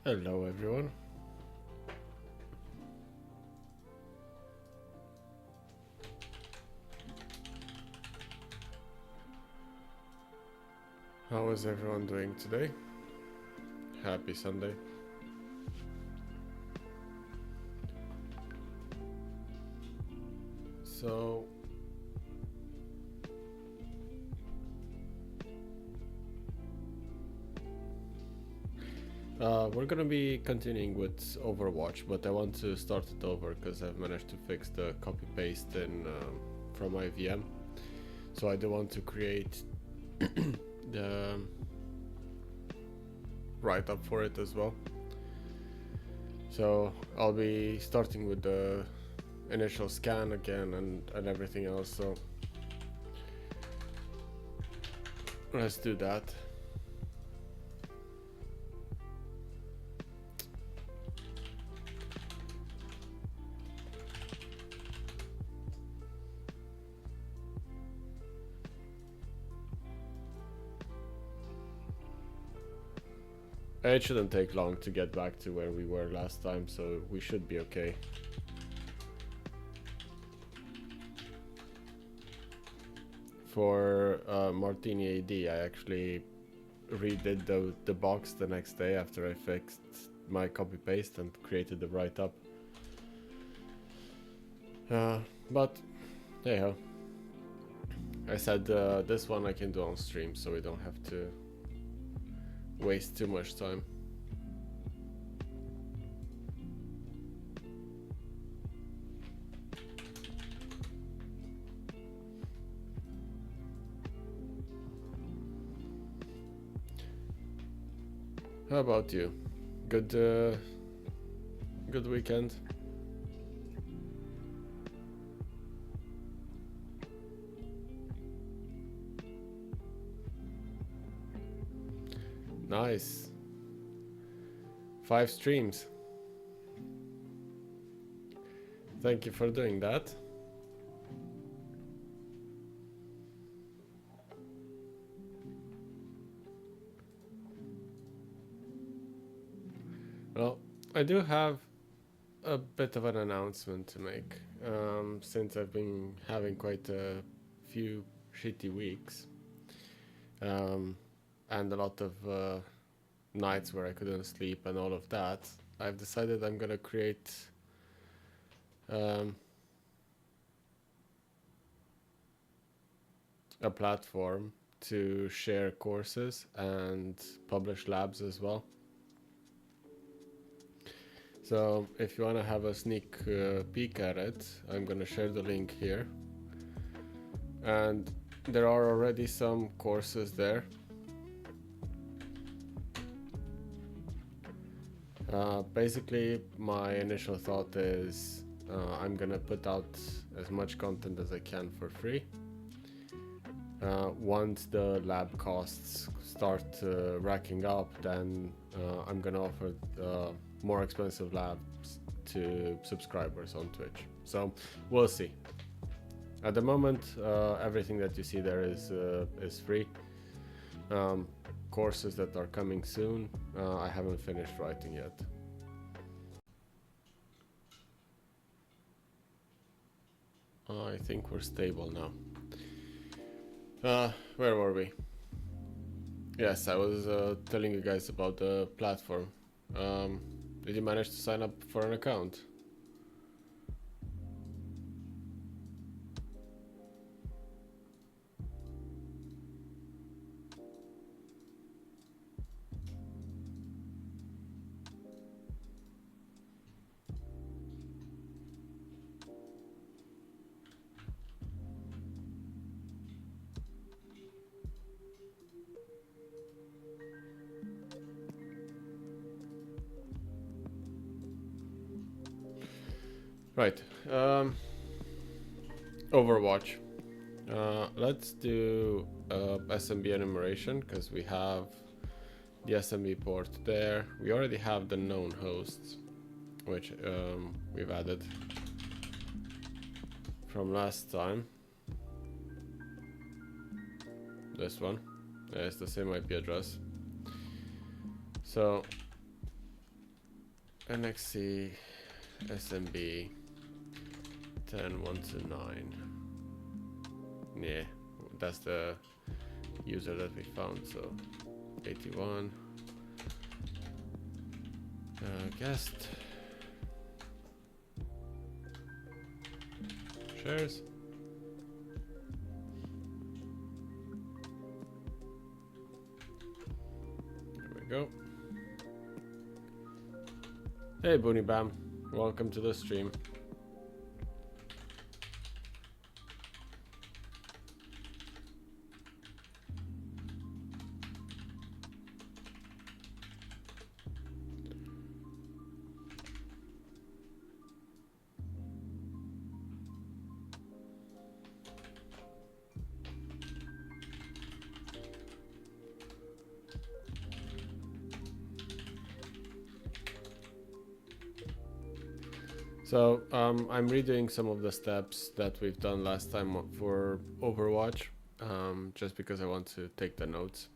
Hello everyone. How is everyone doing today? Happy Sunday. So we're gonna be continuing with Overwatch, but I want to start it over because I've managed to fix the copy paste in from my VM. So I do want to create the write-up for it as well. So I'll be starting with the initial scan again and everything else. So let's do that. It shouldn't take long to get back to where we were last time, so we should be okay. For MartiniAD, I actually redid the box the next day after I fixed my copy paste and created the write-up. But hey ho. I said this one I can do on stream, so we don't have to waste too much time. How about you? Good weekend? Nice. 5 streams. Thank you for doing that. Well, I do have a bit of an announcement to make, since I've been having quite a few shitty weeks, and a lot of nights where I couldn't sleep and all of that. I've decided I'm gonna create a platform to share courses and publish labs as well. So if you want to have a sneak peek at it, I'm gonna share the link here. And there are already some courses there. Basically, my initial thought is I'm gonna put out as much content as I can for free. Once the lab costs start racking up, then I'm gonna offer more expensive labs to subscribers on Twitch. So we'll see. At the moment, everything that you see there is free. Courses that are coming soon, I haven't finished writing yet. I think we're stable now. Where were we? Yes, I was telling you guys about the platform. Did you manage to sign up for an account? Right. Overwatch. Let's do SMB enumeration because we have the SMB port there. We already have the known hosts, which we've added from last time. This one. Yeah, it's the same IP address. So NXC SMB 10.129. Yeah, that's the user that we found. So 81 guest shares. There we go. Hey Boony Bam, welcome to the stream. So I'm redoing some of the steps that we've done last time for Overwatch, just because I want to take the notes.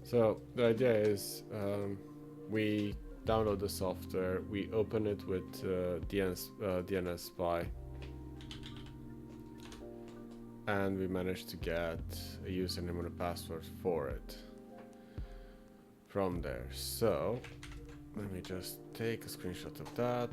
So the idea is we download the software, we open it with dnSPY, and we manage to get a username and a password for it from there. So let me just take a screenshot of that.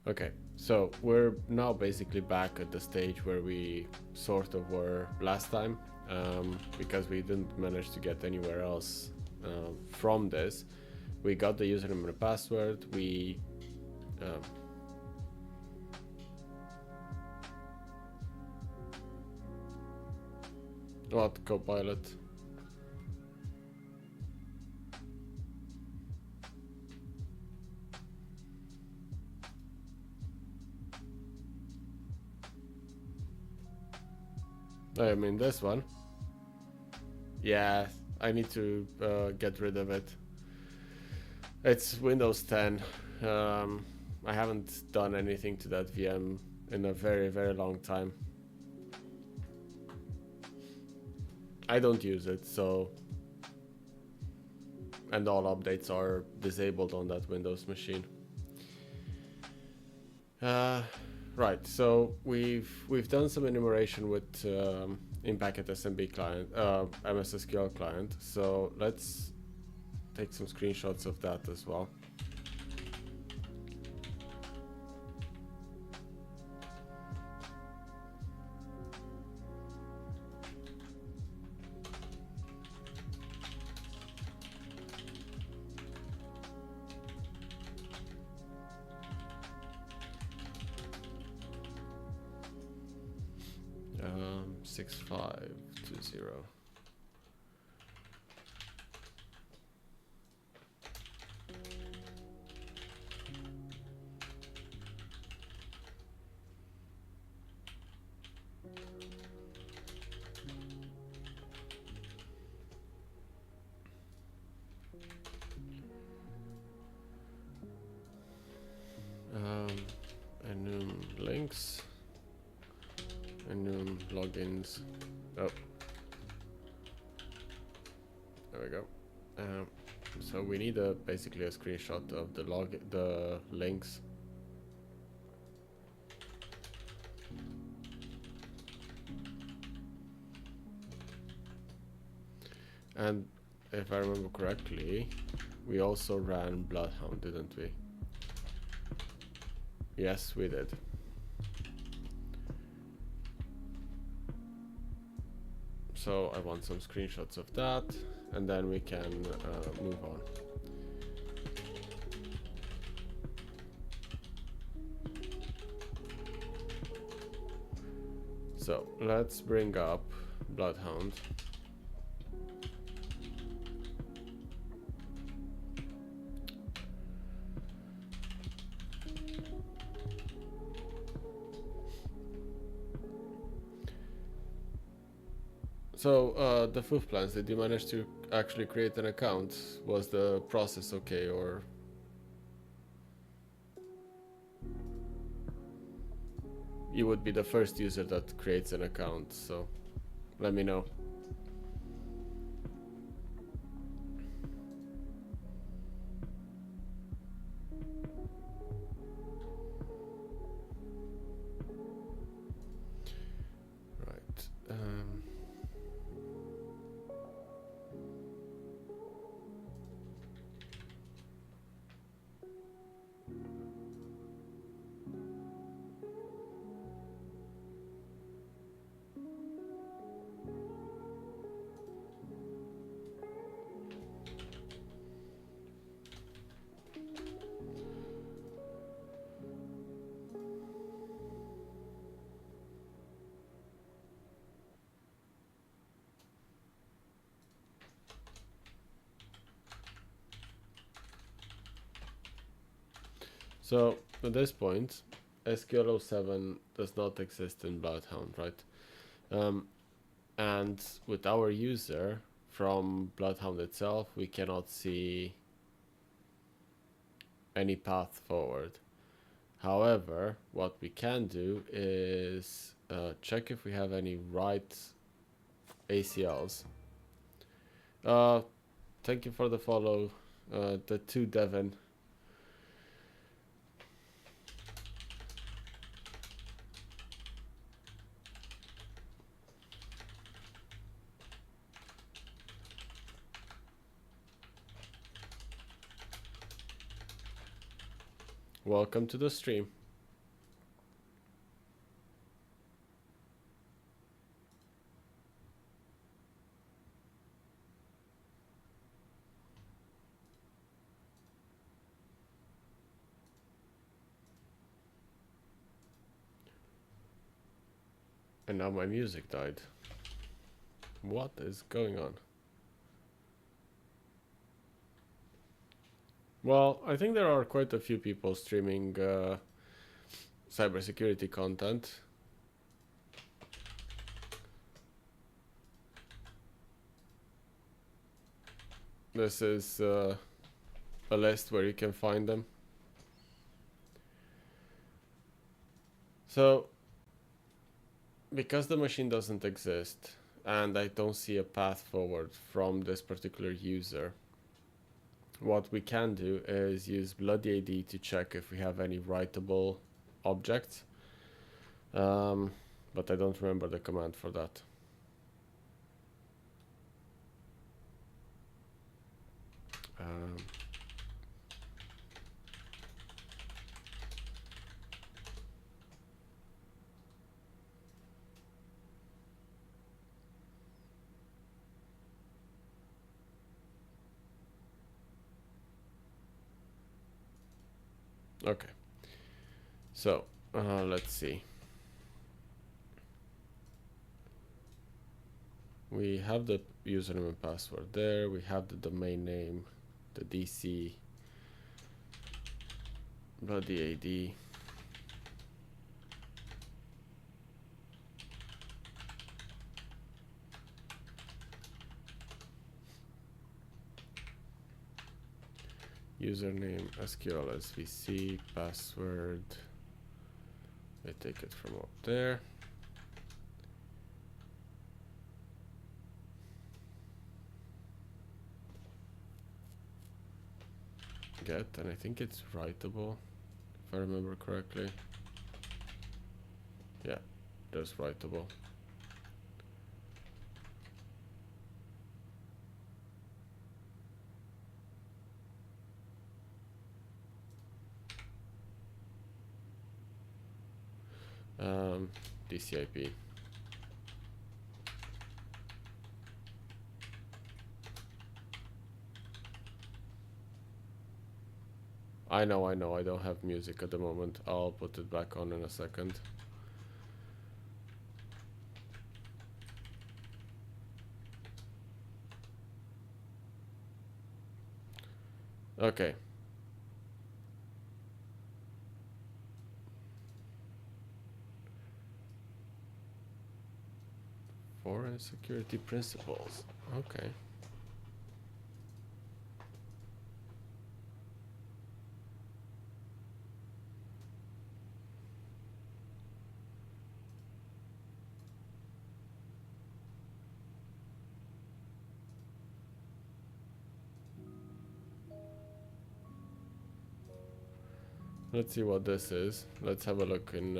Okay, so we're now basically back at the stage where we sort of were last time, because we didn't manage to get anywhere else from this. We got the username and the password. We what Copilot? I mean this one. Yeah, I need to get rid of it. It's Windows 10. I haven't done anything to that VM in a very, very long time. I don't use it, so... And all updates are disabled on that Windows machine. Right, so we've done some enumeration with in-packet SMB client, MSSQL client. So let's take some screenshots of that as well. Um, 6520. logins. Oh, there we go. So we need basically a screenshot of the links. And if I remember correctly, we also ran Bloodhound, didn't we? Yes, we did. So I want some screenshots of that, and then we can move on. So let's bring up Bloodhound. So the FUF plans, did you manage to actually create an account? Was the process okay, or? You would be the first user that creates an account, so let me know. Right. So at this point, SQL07 does not exist in Bloodhound, right? And with our user from Bloodhound itself, we cannot see any path forward. However, what we can do is check if we have any write ACLs. Thank you for the follow, the 2 Devon. Welcome to the stream. And now my music died. What is going on? Well, I think there are quite a few people streaming cybersecurity content. This is a list where you can find them. So, because the machine doesn't exist and I don't see a path forward from this particular user, what we can do is use bloodyAD to check if we have any writable objects. But I don't remember the command for that. Okay, so let's see. We have the username and password there. We have the domain name, the DC, bloodyAD. Username SQL SVC, password. I take it from up there. get, and I think it's writable, if I remember correctly. Yeah, there's writable. DCIP. I know, I don't have music at the moment. I'll put it back on in a second. Okay. Foreign security principles. Okay. Let's see what this is. Let's have a look in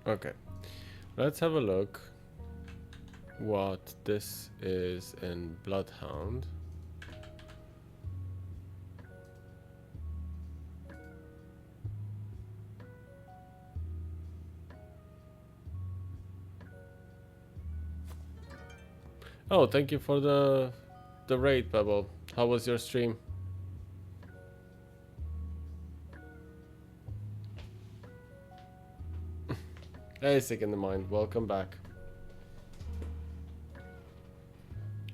okay. Let's have a look what this is in Bloodhound. Oh, thank you for the raid, Pebble. How was your stream? Hey, Sick in the Mind, welcome back.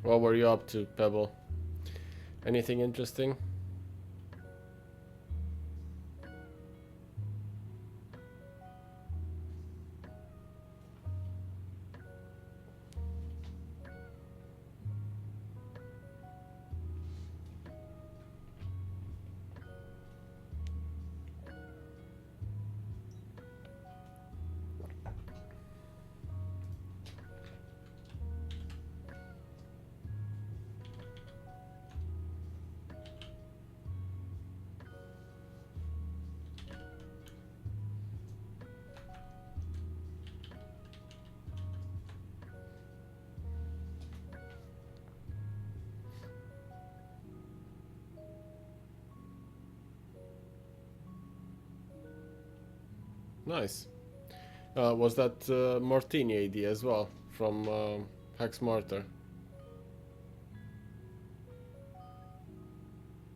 What were you up to, Pebble? Anything interesting? Nice. Was that Martini AD as well from HackSmarter?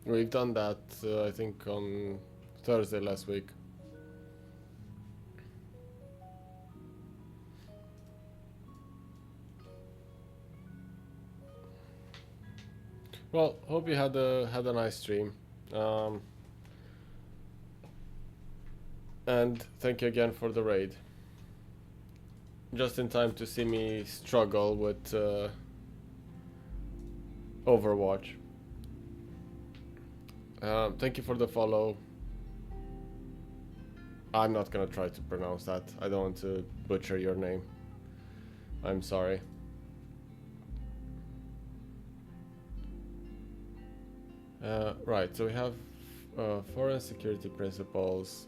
We've done that, I think, on Thursday last week. Well, hope you had a nice stream. And thank you again for the raid. Just in time to see me struggle with Overwatch. Thank you for the follow. I'm not gonna try to pronounce that. I don't want to butcher your name. I'm sorry. Right, so we have foreign security principles.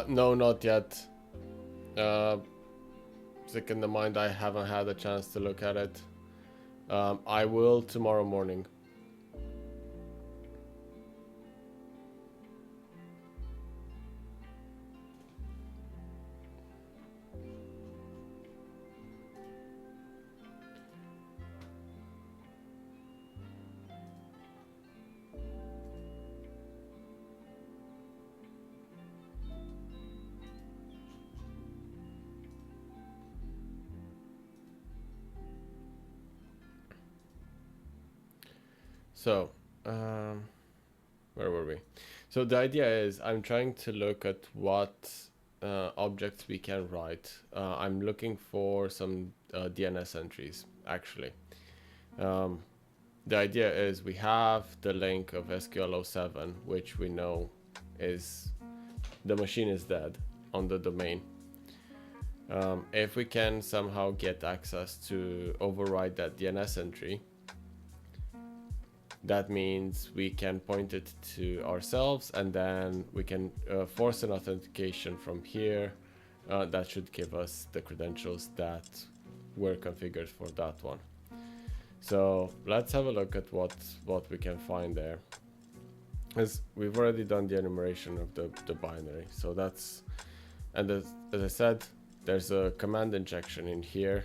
No, not yet. Sick in the Mind, I haven't had a chance to look at it. I will tomorrow morning. So, where were we? So the idea is I'm trying to look at what objects we can write. I'm looking for some DNS entries, actually. The idea is we have the link of SQL07, which we know is the machine is dead on the domain. If we can somehow get access to override that DNS entry, that means we can point it to ourselves, and then we can force an authentication from here. That should give us the credentials that were configured for that one. So let's have a look at what we can find there. As we've already done the enumeration of the binary, so that's, and as I said, there's a command injection in here,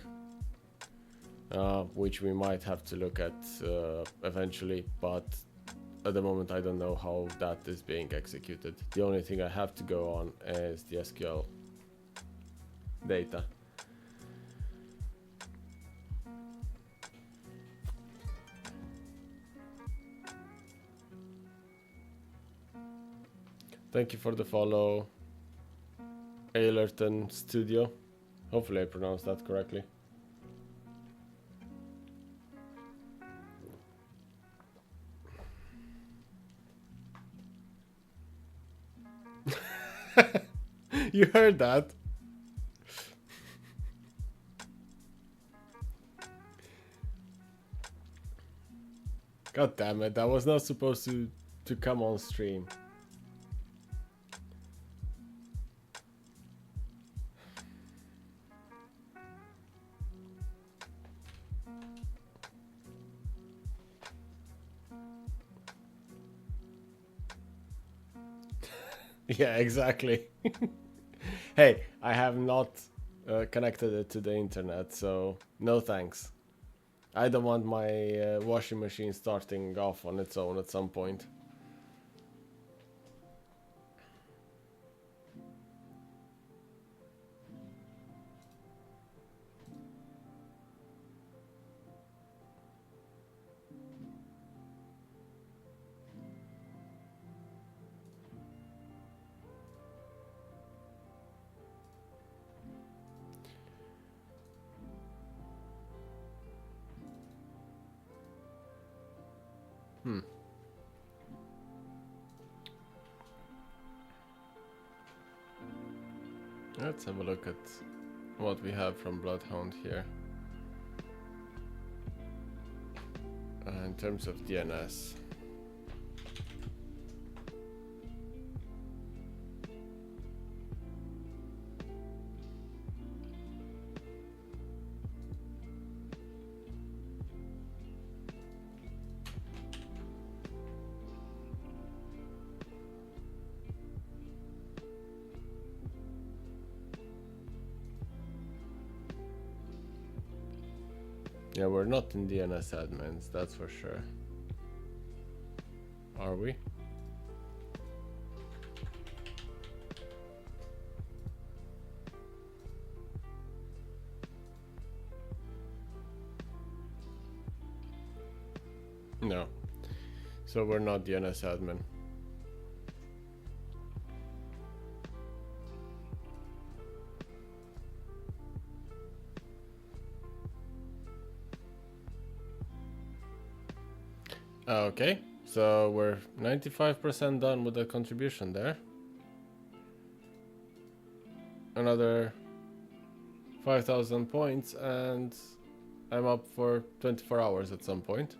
which we might have to look at eventually, but at the moment I don't know how that is being executed. The only thing I have to go on is the SQL data. Thank you for the follow, Alerton Studio. Hopefully I pronounced that correctly. You heard that? God damn it, that was not supposed to come on stream. Yeah, exactly. Hey, I have not connected it to the internet, so no thanks. I don't want my washing machine starting off on its own at some point. Let's have a look at what we have from Bloodhound here. In terms of DNS. Yeah, we're not in DNS admins, that's for sure. Are we? No. So we're not DNS admin. Okay, so we're 95% done with the contribution there. Another 5,000 points and I'm up for 24 hours at some point.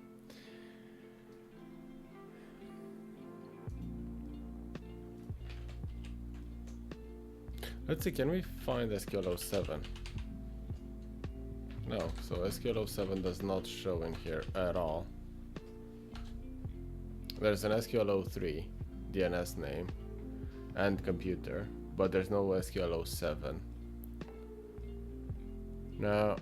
Let's see, can we find SQL07? No, so SQL07 does not show in here at all. There's an SQL03 DNS name and computer, but there's no SQL07. Now,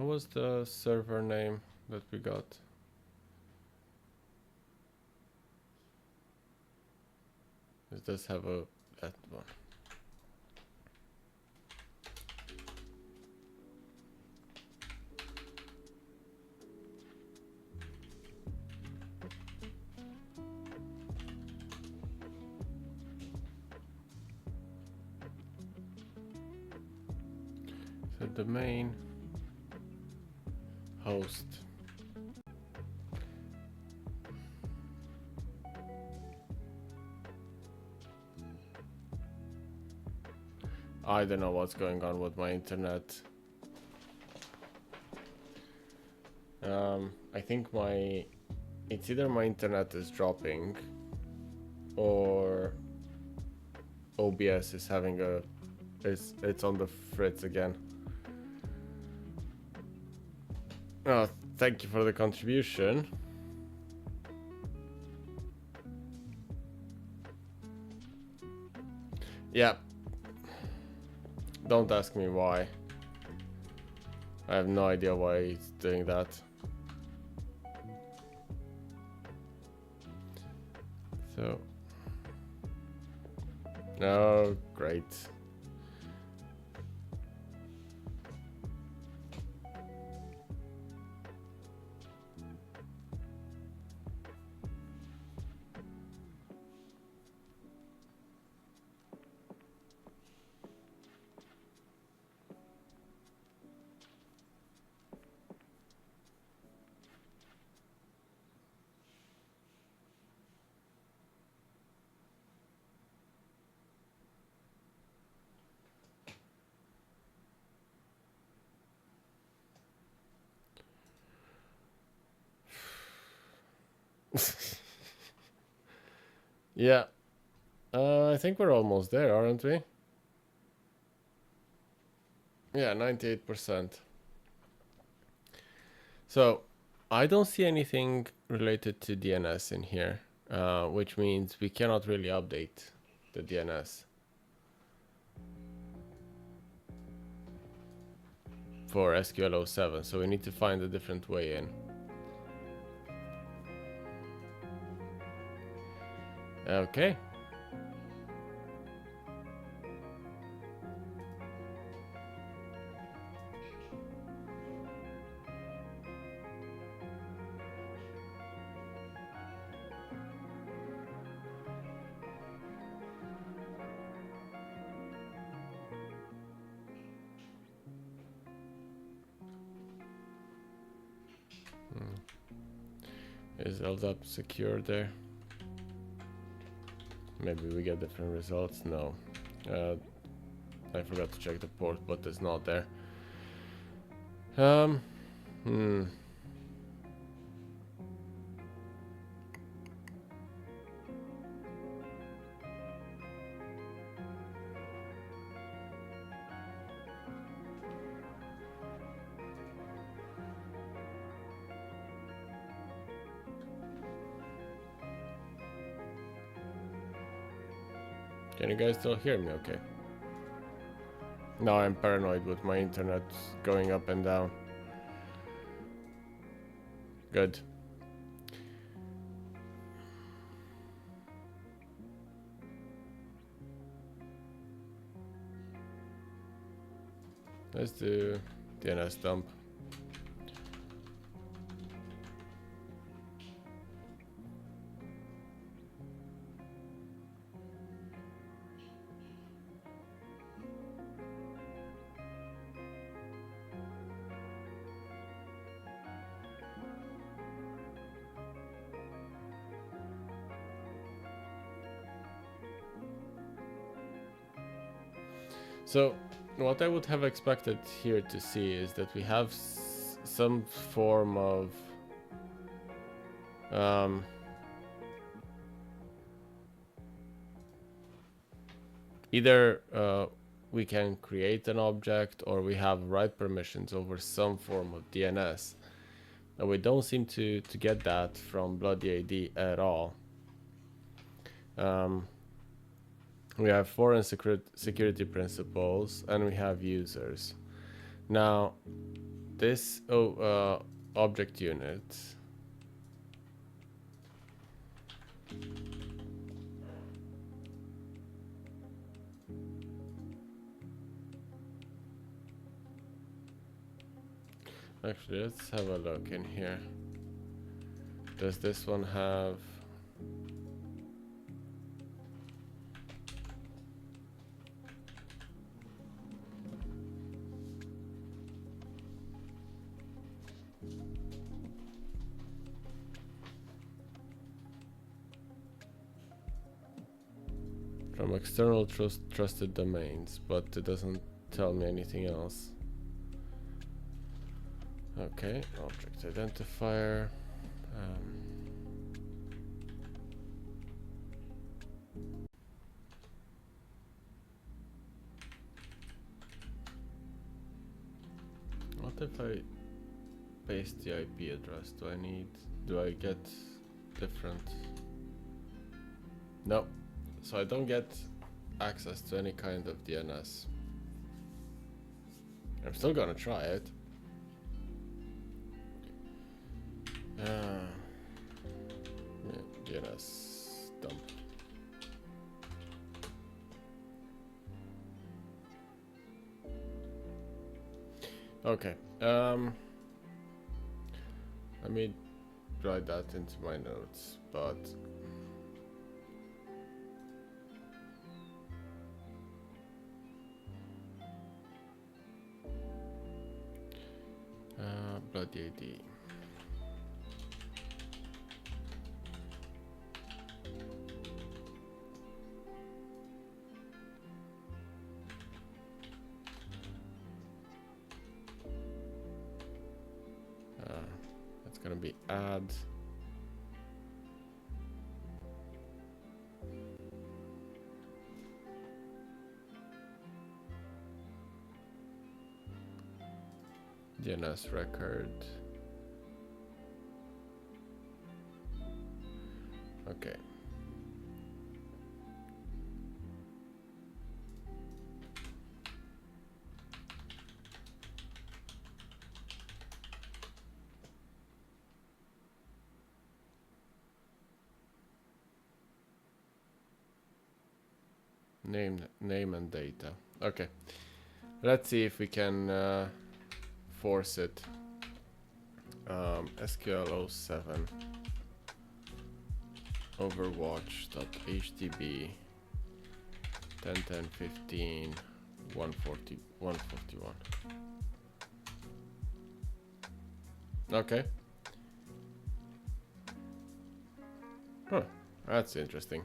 What was the server name that we got? It does have that one. So domain host. I don't know what's going on with my internet. I think it's either my internet is dropping or OBS is having it's on the fritz again. Oh, thank you for the contribution. Yeah. Don't ask me why. I have no idea why it's doing that. So. Oh, great. Yeah. I think we're almost there, aren't we? Yeah, 98%. So, I don't see anything related to DNS in here, which means we cannot really update the DNS for SQL 07, so we need to find a different way in. Okay. Is LDAP secure there? Maybe we get different results. No. I forgot to check the port, but it's not there. Can you guys still hear me okay? Now I'm paranoid with my internet going up and down. Good. Let's do DNS dump. So what I would have expected here to see is that we have some form of either we can create an object or we have write permissions over some form of DNS. And we don't seem to get that from bloodyAD at all. We have foreign security principles and we have users. Now, this object unit. Actually, let's have a look in here. Does this one have... from external trusted domains, but it doesn't tell me anything else. Okay, object identifier. What if I paste the IP address? Do I get different? No, so I don't get access to any kind of DNS. I'm still gonna try it. DNS dump. Okay. Let me write that into my notes, but bloodyAD. That's gonna be add. DNS record. Okay. Name and data. Okay. Let's see if we can force it. SQL 07 Overwatch.htb 10.10.15 141. Okay. Huh, that's interesting.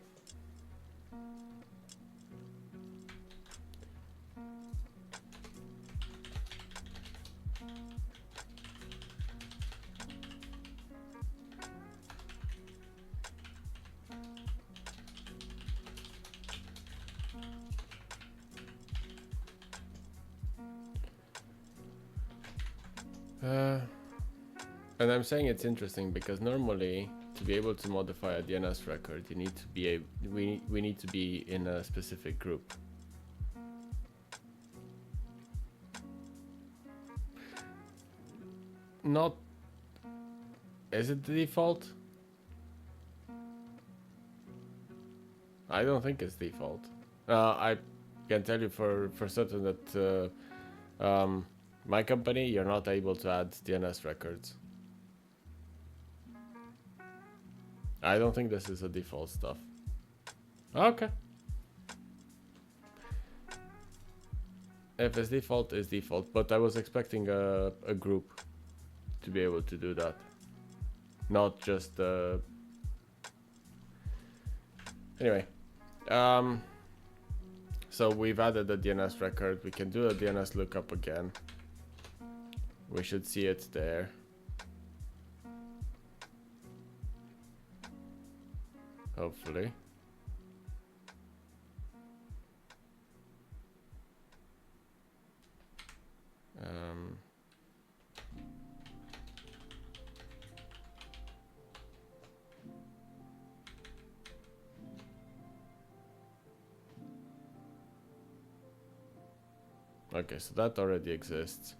And I'm saying it's interesting because normally to be able to modify a DNS record, you need to be we need to be in a specific group. Not, is it the default? I don't think it's default. I can tell you for certain that my company, you're not able to add DNS records. I don't think this is a default stuff. Okay. If it's default, it's default, but I was expecting a group to be able to do that. Not just anyway. So we've added the DNS record. We can do a DNS lookup again. We should see it there. Hopefully. Okay, so that already exists.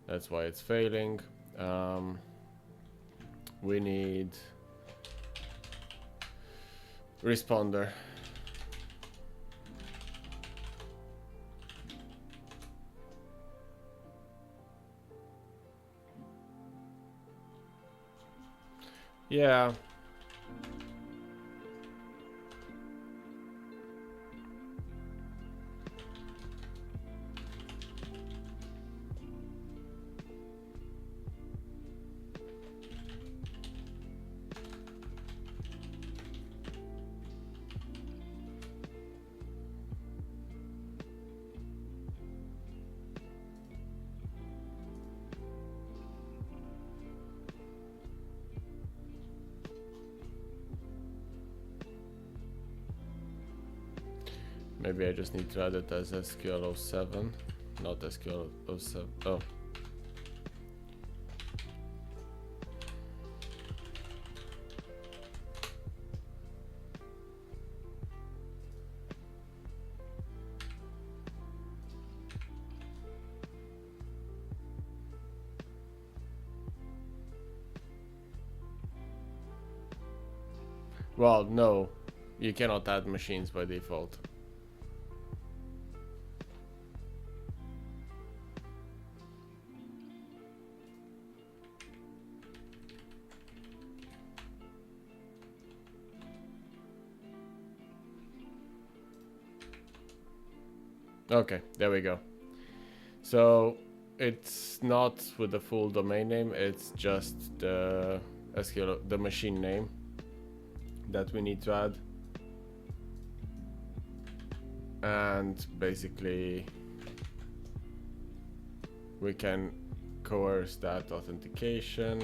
That's why it's failing. We need responder. Yeah. Maybe I just need to add it as SQL07, not SQL07. Oh. Well, no, you cannot add machines by default. Okay, there we go. So it's not with the full domain name, it's just the SQL, the machine name that we need to add. And basically we can coerce that authentication.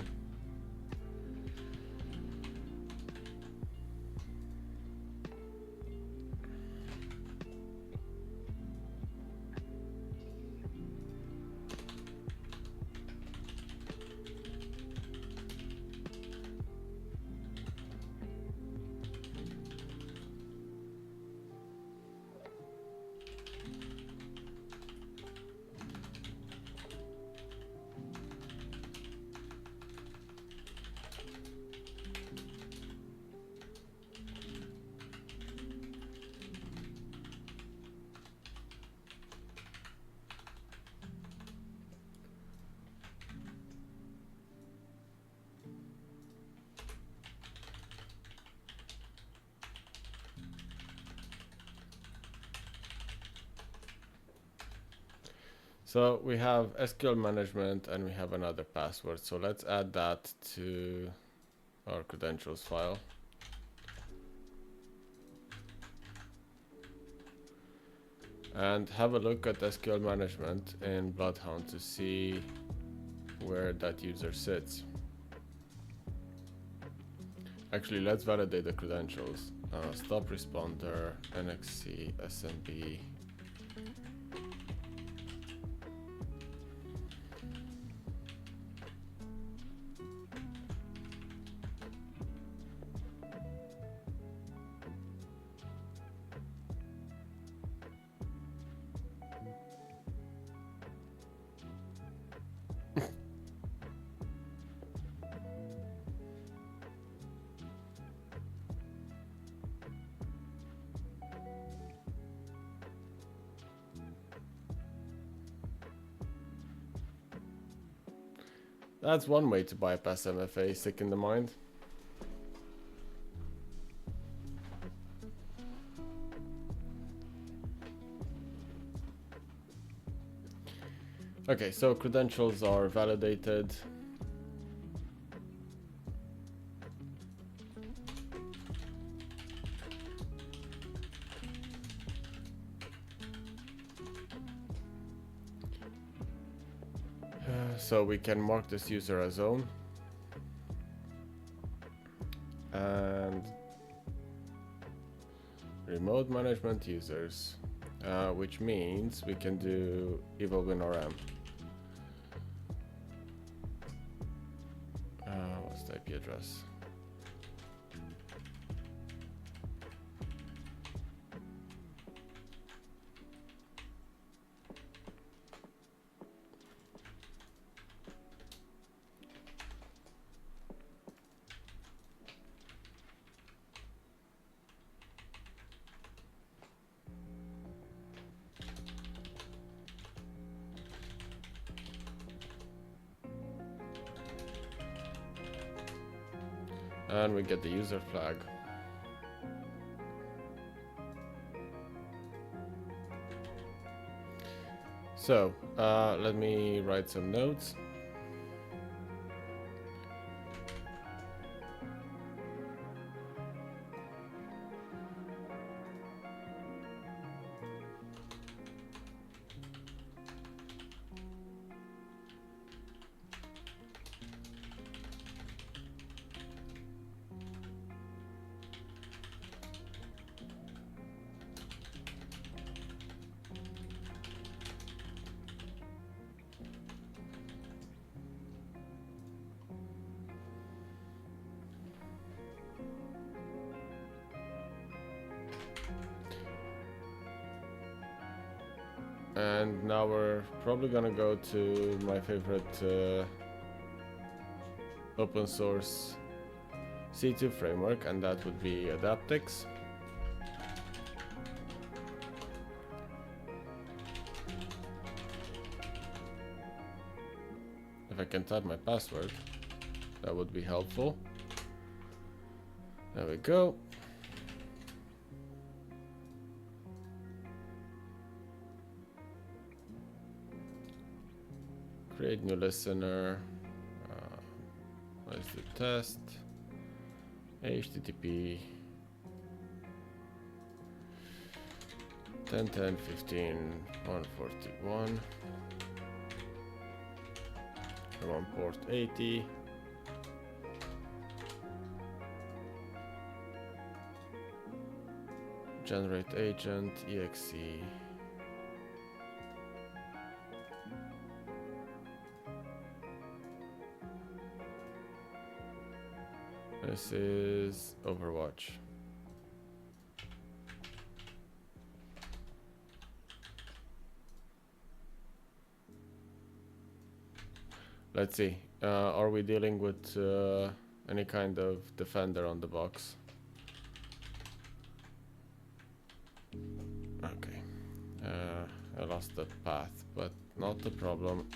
So we have SQL management and we have another password. So let's add that to our credentials file. And have a look at SQL management in Bloodhound to see where that user sits. Actually, let's validate the credentials. Stop responder, NXC, SMB. That's one way to bypass MFA, sick in the mind. Okay, so credentials are validated. So we can mark this user as own. And remote management users, which means we can do evil WinRM. What's the IP address? And we get the user flag. So let me write some notes. And now we're probably gonna go to my favorite open source C2 framework, and that would be Adaptix. If I can type my password, that would be helpful. There we go. Create new listener. Where's the test? HTTP 10.10.15.141. I'm on port 80. Generate agent exe. This is Overwatch. Let's see. Are we dealing with any kind of defender on the box? Okay. I lost the path, but not a problem.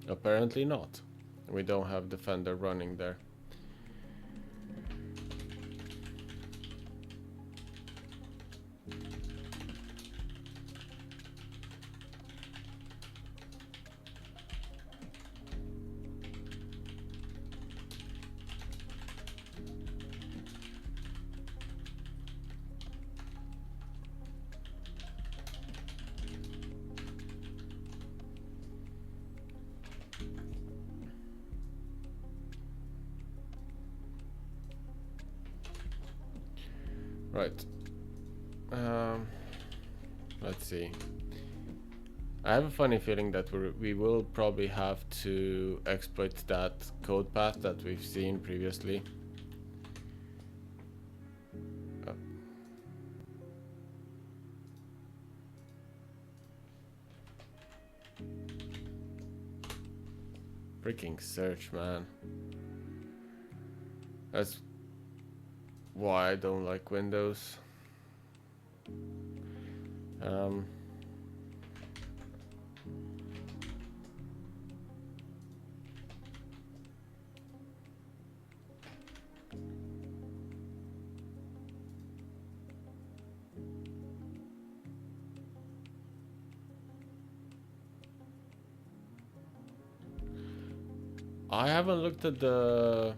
Apparently not. We don't have Defender running there. Right. Let's see. I have a funny feeling that we will probably have to exploit that code path that we've seen previously. Freaking search, man. That's why I don't like Windows. I haven't looked at the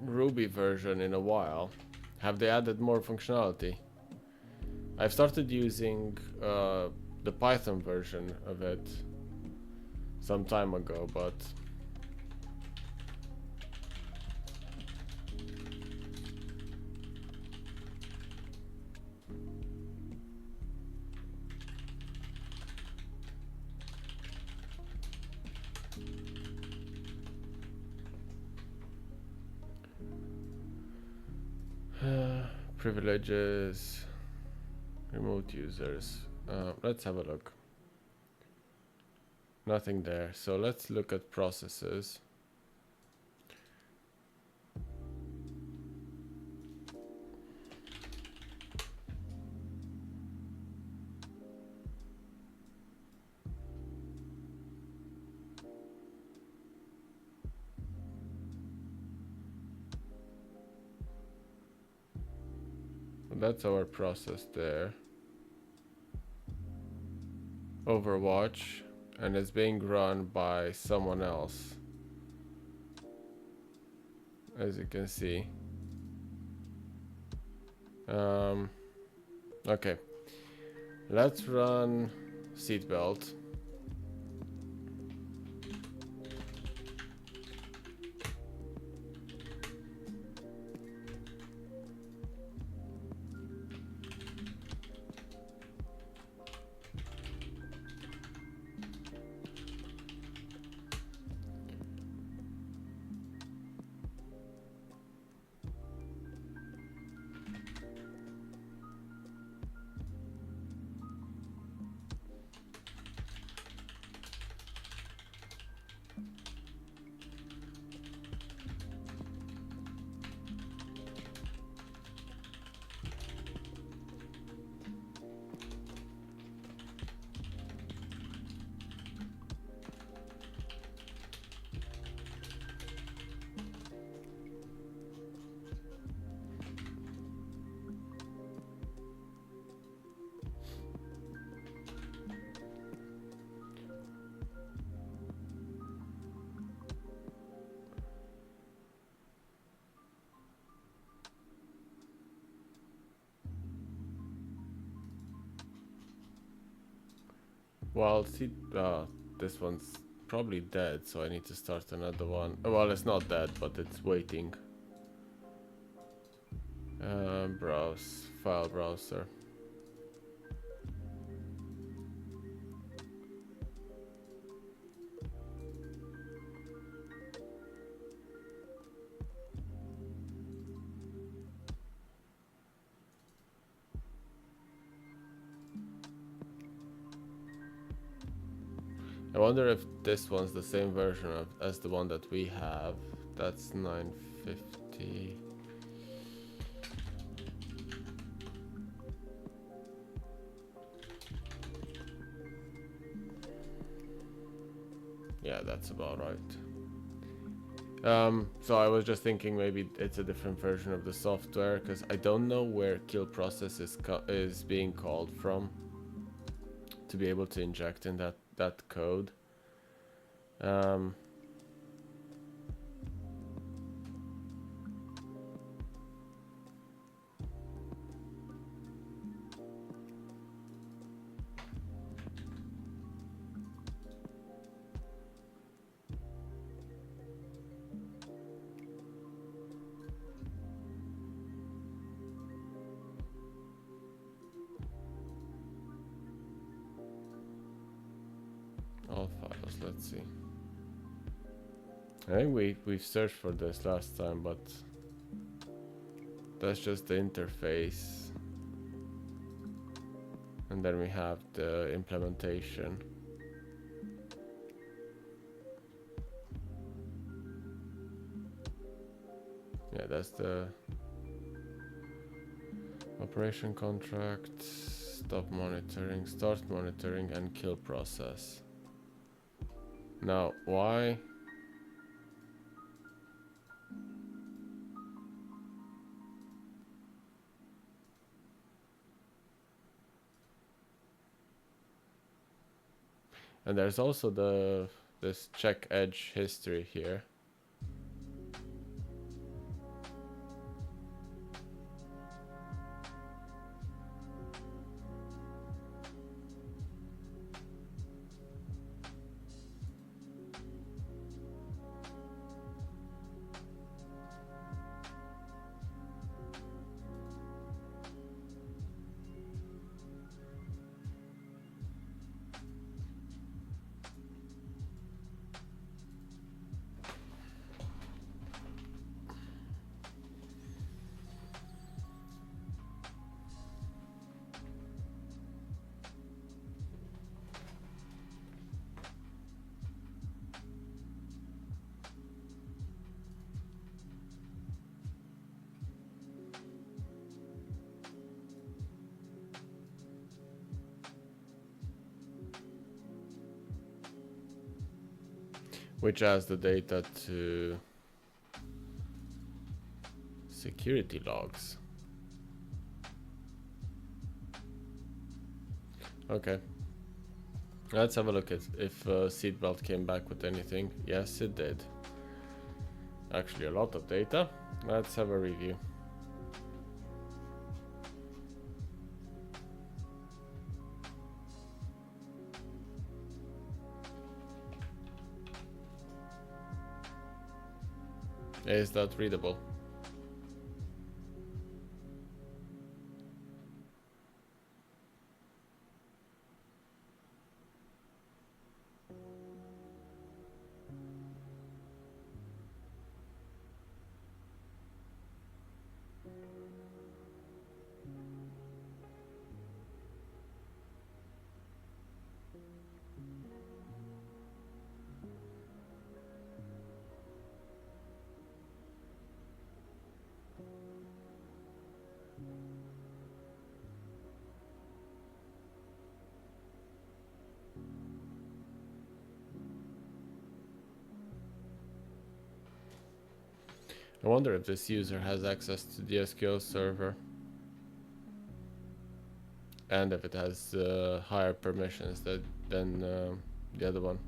Ruby version in a while. Have they added more functionality? I've started using the Python version of it some time ago, but privileges, remote users. Let's have a look. Nothing there. So let's look at processes. That's our process there. Overwatch, and it's being run by someone else, as you can see. Okay, let's run Seatbelt. Well, this one's probably dead, so I need to start another one. Well, it's not dead, but it's waiting. Browse, file browser. I wonder if this one's the same version as the one that we have. That's 950. Yeah, that's about right. So I was just thinking maybe it's a different version of the software, because I don't know where KillProcess is being called from to be able to inject in that code. All files, let's see. I think we've searched for this last time, but that's just the interface. And then we have the implementation. Yeah, that's the operation contract, stop monitoring, start monitoring, and kill process. Now, why? And there's also this check edge history here. which adds the data to security logs. Okay. Let's have a look at if Seatbelt came back with anything. Yes, it did. Actually, a lot of data. Let's have a review. Is that readable? I wonder if this user has access to the SQL server and if it has higher permissions than the other one.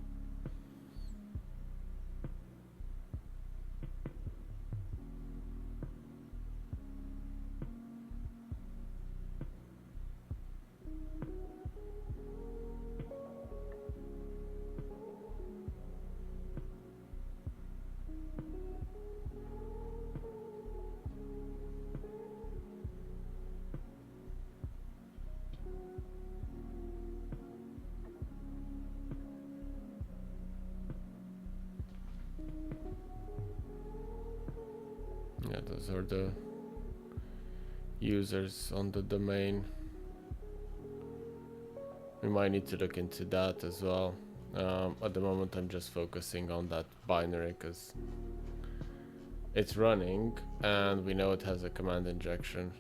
Yeah, those are the users on the domain. We might need to look into that as well. At the moment I'm just focusing on that binary because it's running and we know it has a command injection.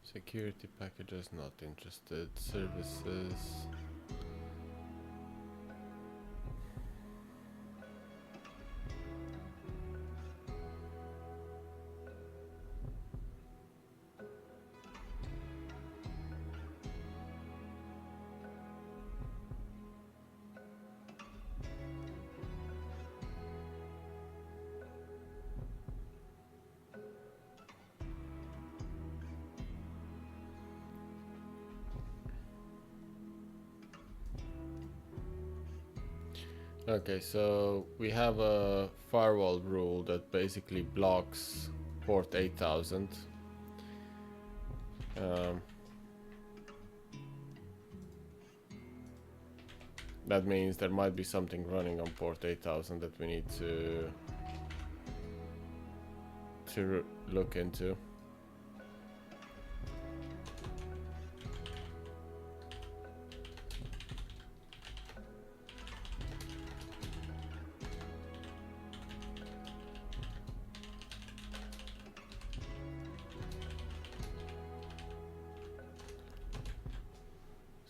Security packages not interested. Services. Okay, so we have a firewall rule that basically blocks port 8000. That means there might be something running on port 8000 that we need to look into.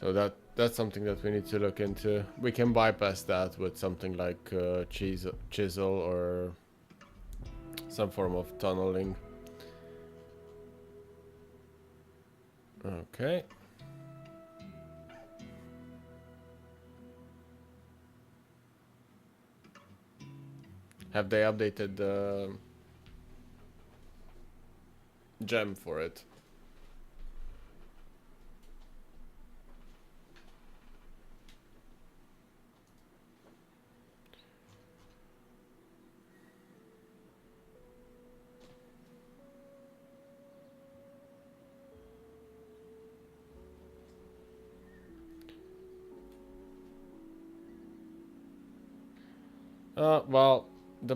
So that's something that we need to look into. We can bypass that with something like chisel or some form of tunneling. Okay. Have they updated the gem for it? Well, the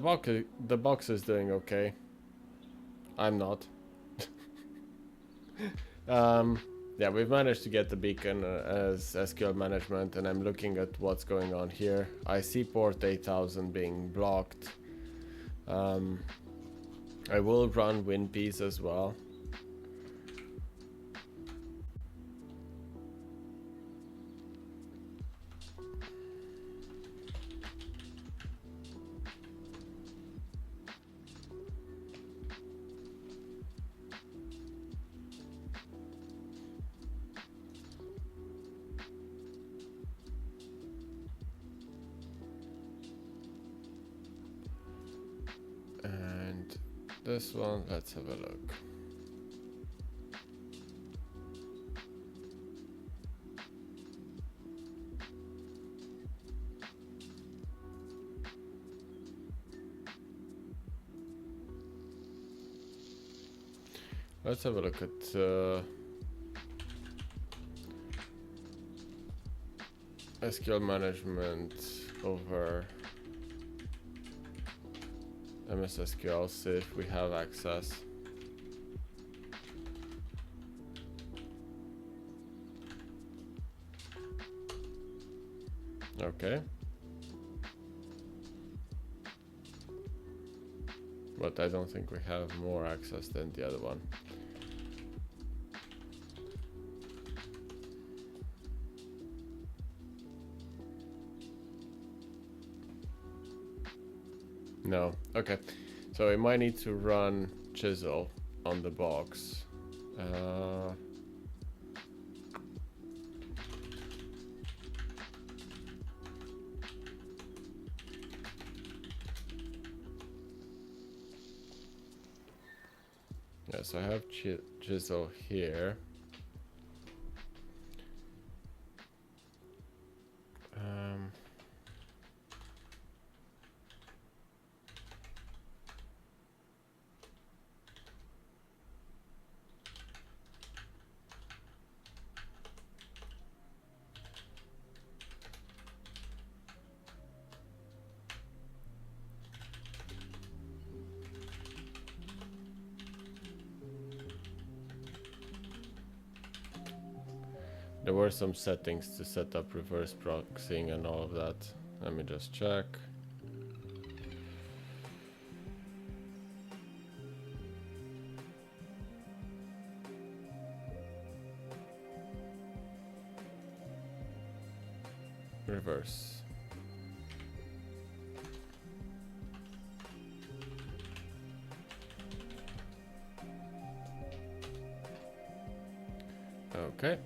box is doing okay. I'm not. Yeah, we've managed to get the beacon as SQL management, and I'm looking at what's going on here. I see port 8000 being blocked. I will run WinPs as well. And this one, let's have a look. Let's have a look at SQL management over MSSQL, see if we have access. Okay. But I don't think we have more access than the other one. No. Okay. So we might need to run chisel on the box. Yeah, so I have chisel here. There were some settings to set up reverse proxying and all of that. Let me just check. Reverse. Okay.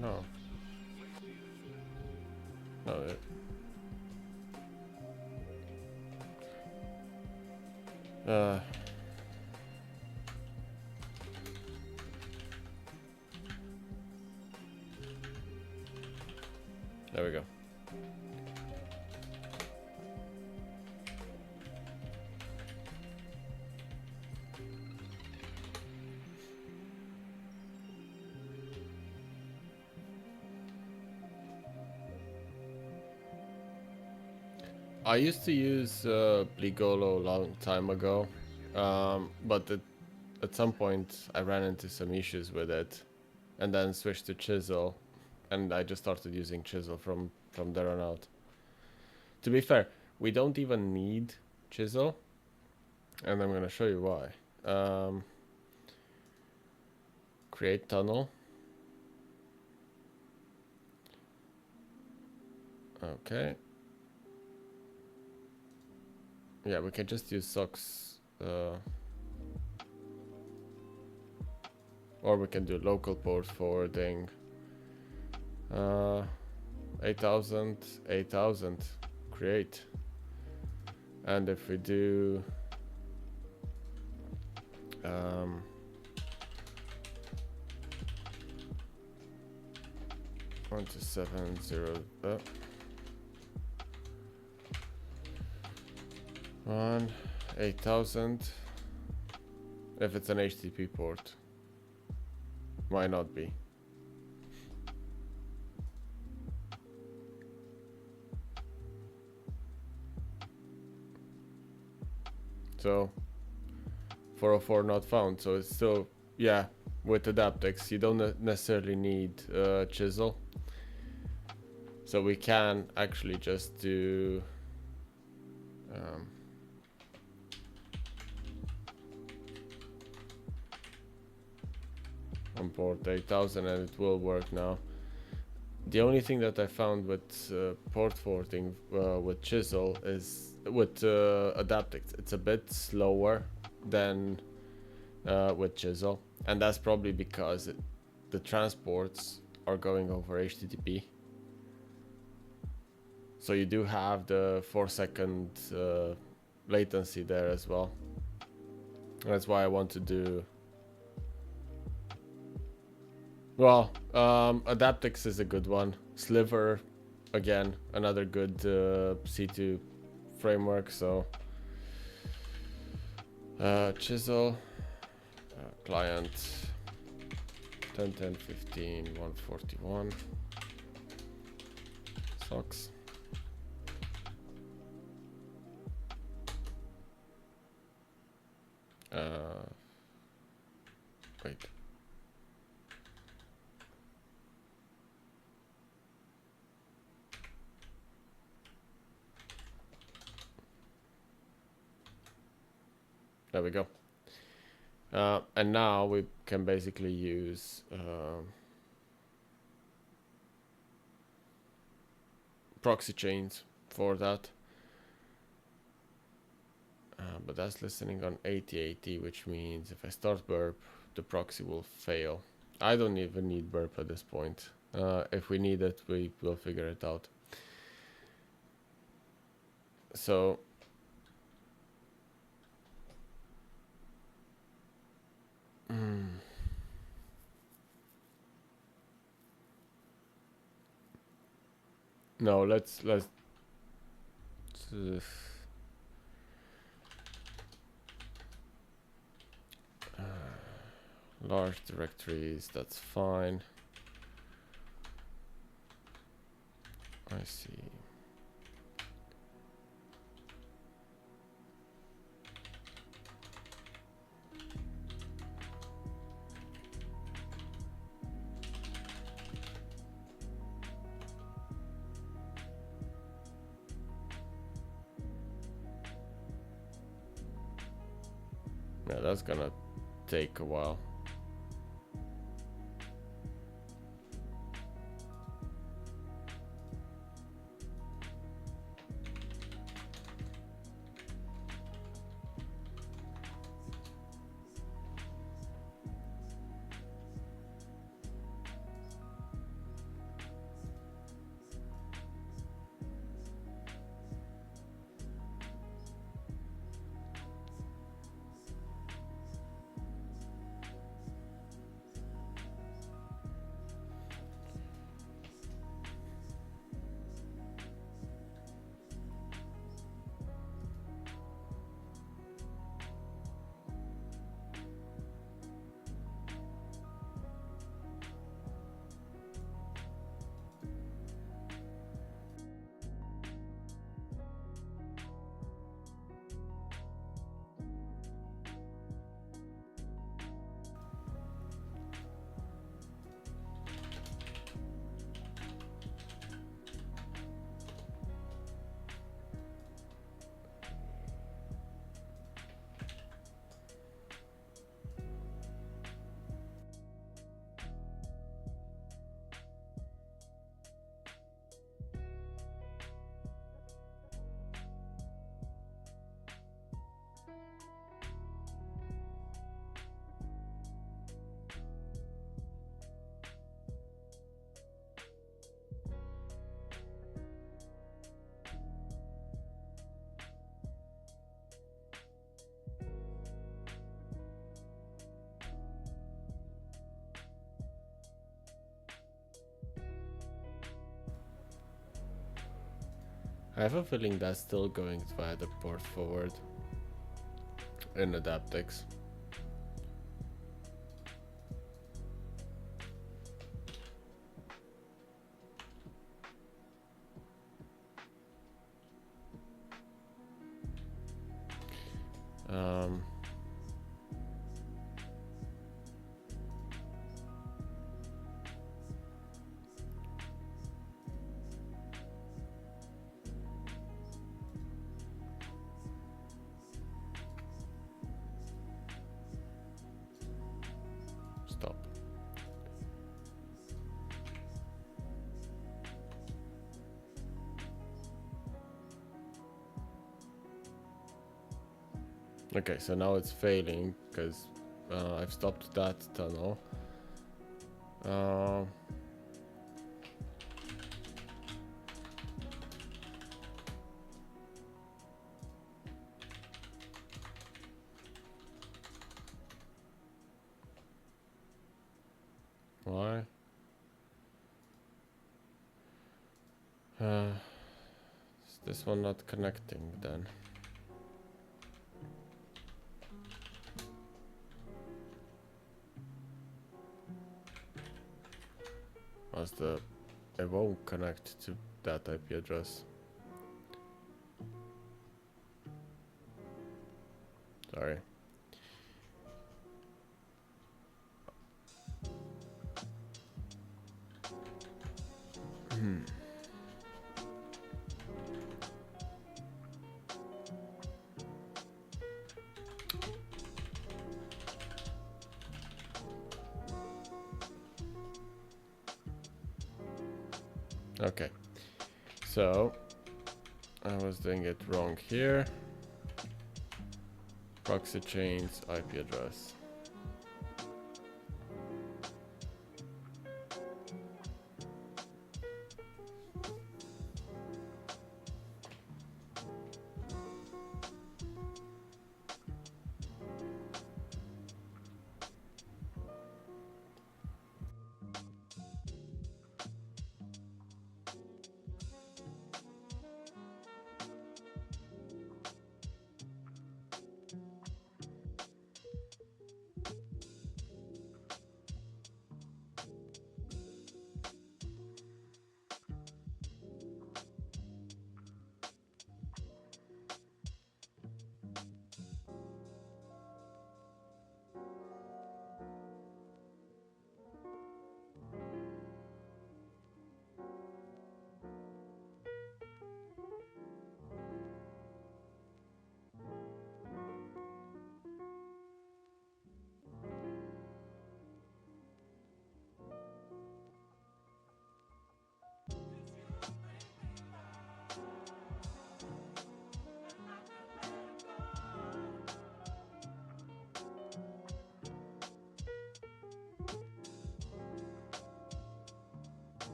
No. No. There we go. I used to use Bligolo a long time ago, but at some point I ran into some issues with it, and then switched to Chisel, and I just started using Chisel from there on out. To be fair, we don't even need Chisel, and I'm going to show you why. Create tunnel. Okay. Yeah, we can just use socks, or we can do local port forwarding. 8000, 8000, create. And if we do 1270 8000, if it's an HTTP port, why not be? So 404 not found, so it's still, yeah, with Adaptex you don't necessarily need Chisel, so we can actually just do on port 8000 and it will work now. The only thing that I found with port forwarding with Chisel is with Adaptex, it's a bit slower than with Chisel, and that's probably because the transports are going over HTTP. So you do have the 4-second latency there as well. That's why I want to do. Well, Adaptex is a good one. Sliver, again, another good C2 framework. So Chisel, client 10.10.15.141 socks. Wait. There we go. And now we can basically use proxy chains for that. But that's listening on 8080, which means if I start burp, the proxy will fail. I don't even need burp at this point. If we need it, we will figure it out. So no, let's large directories, that's fine. I see. Yeah, that's gonna take a while. I have a feeling that's still going via the port forward in Adaptix. Stop. Okay, so now it's failing because I've stopped that tunnel. Why? Is this one not connecting then? It won't connect to that IP address. Sorry. Okay, so I was doing it wrong here. Proxy chains IP address.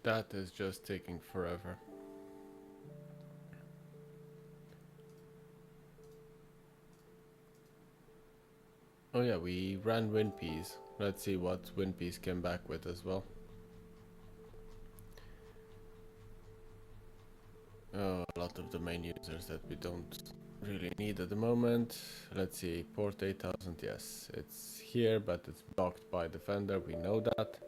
That is just taking forever. Oh yeah, we ran WinPs. Let's see what WinPs came back with as well. Oh, a lot of domain users that we don't really need at the moment. Let's see, port 8000, yes, it's here, but it's blocked by Defender, we know that.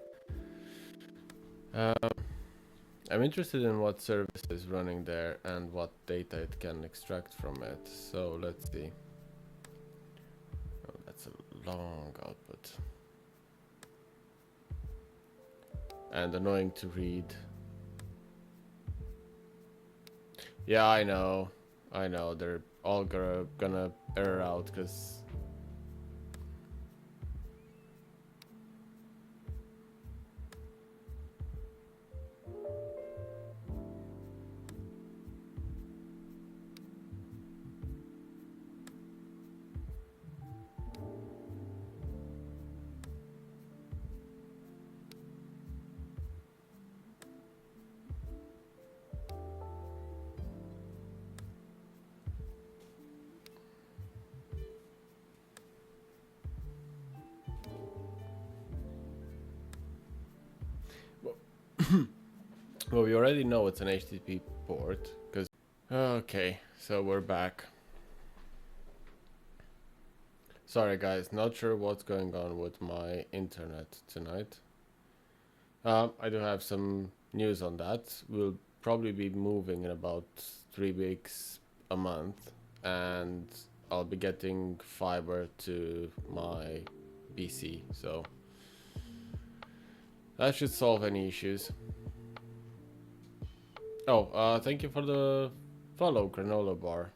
I'm interested in what service is running there and what data it can extract from it. So let's see. Oh, that's a long output. and annoying to read. Yeah, I know, they're all gonna error out because well, we already know it's an HTTP port, because... Okay, so we're back. Sorry guys, not sure what's going on with my internet tonight. I do have some news on that. We'll probably be moving in about 3 weeks, a month, and I'll be getting fiber to my PC, so that should solve any issues. Oh, thank you for the follow, Granola Bar.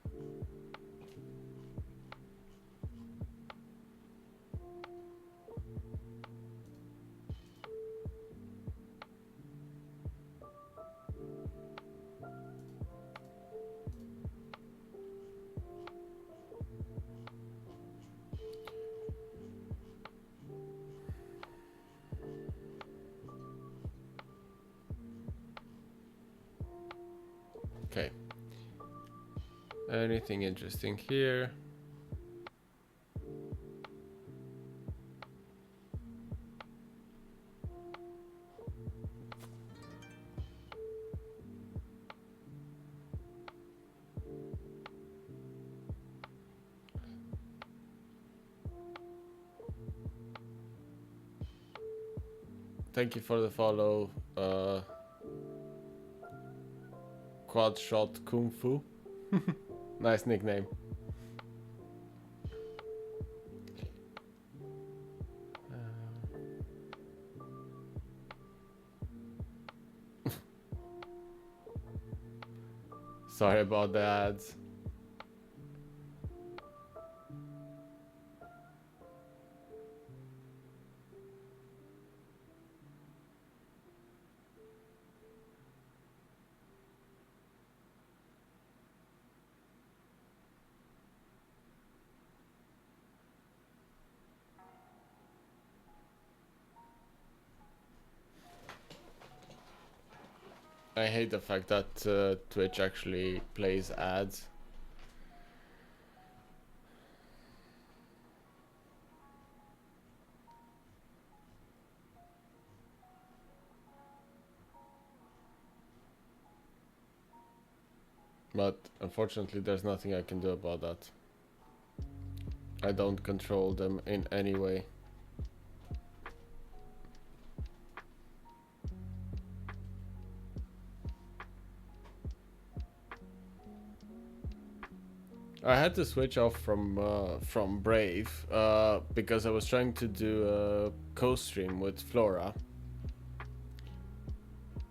Okay. Anything interesting here? Thank you for the follow, Quad Shot Kung Fu. Nice nickname. Sorry about the ads. I hate the fact that Twitch actually plays ads. But unfortunately there's nothing I can do about that. I don't control them in any way. I had to switch off from Brave because I was trying to do a co-stream with Flora,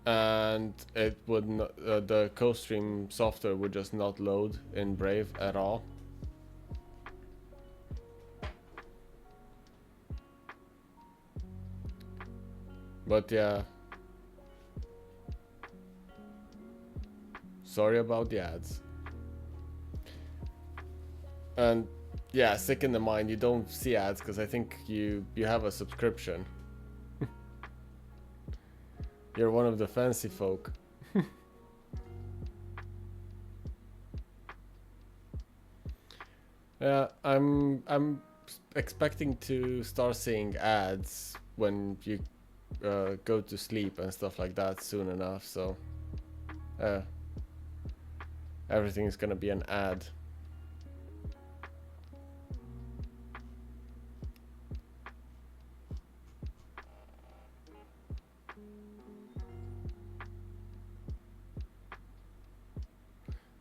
and it would not, the co-stream software would just not load in Brave at all. But yeah, sorry about the ads. And yeah, sick in the mind, you don't see ads because I think you have a subscription. You're one of the fancy folk. Yeah, I'm expecting to start seeing ads when you go to sleep and stuff like that soon enough, so everything is gonna be an ad.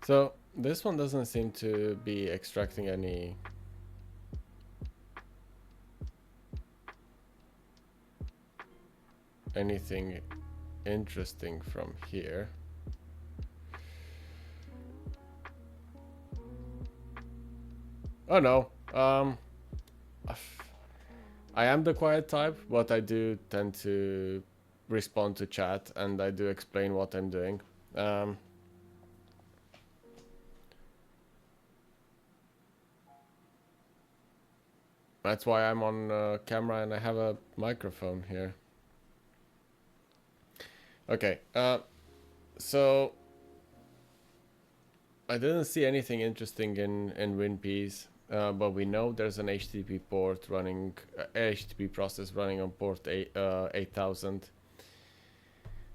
So this one doesn't seem to be extracting any anything interesting from here. Oh no, I am the quiet type, but I do tend to respond to chat and I do explain what I'm doing. That's why I'm on camera and I have a microphone here. Okay, so I didn't see anything interesting in WinPs, but we know there's an HTTP port running, HTTP process running on port 8000.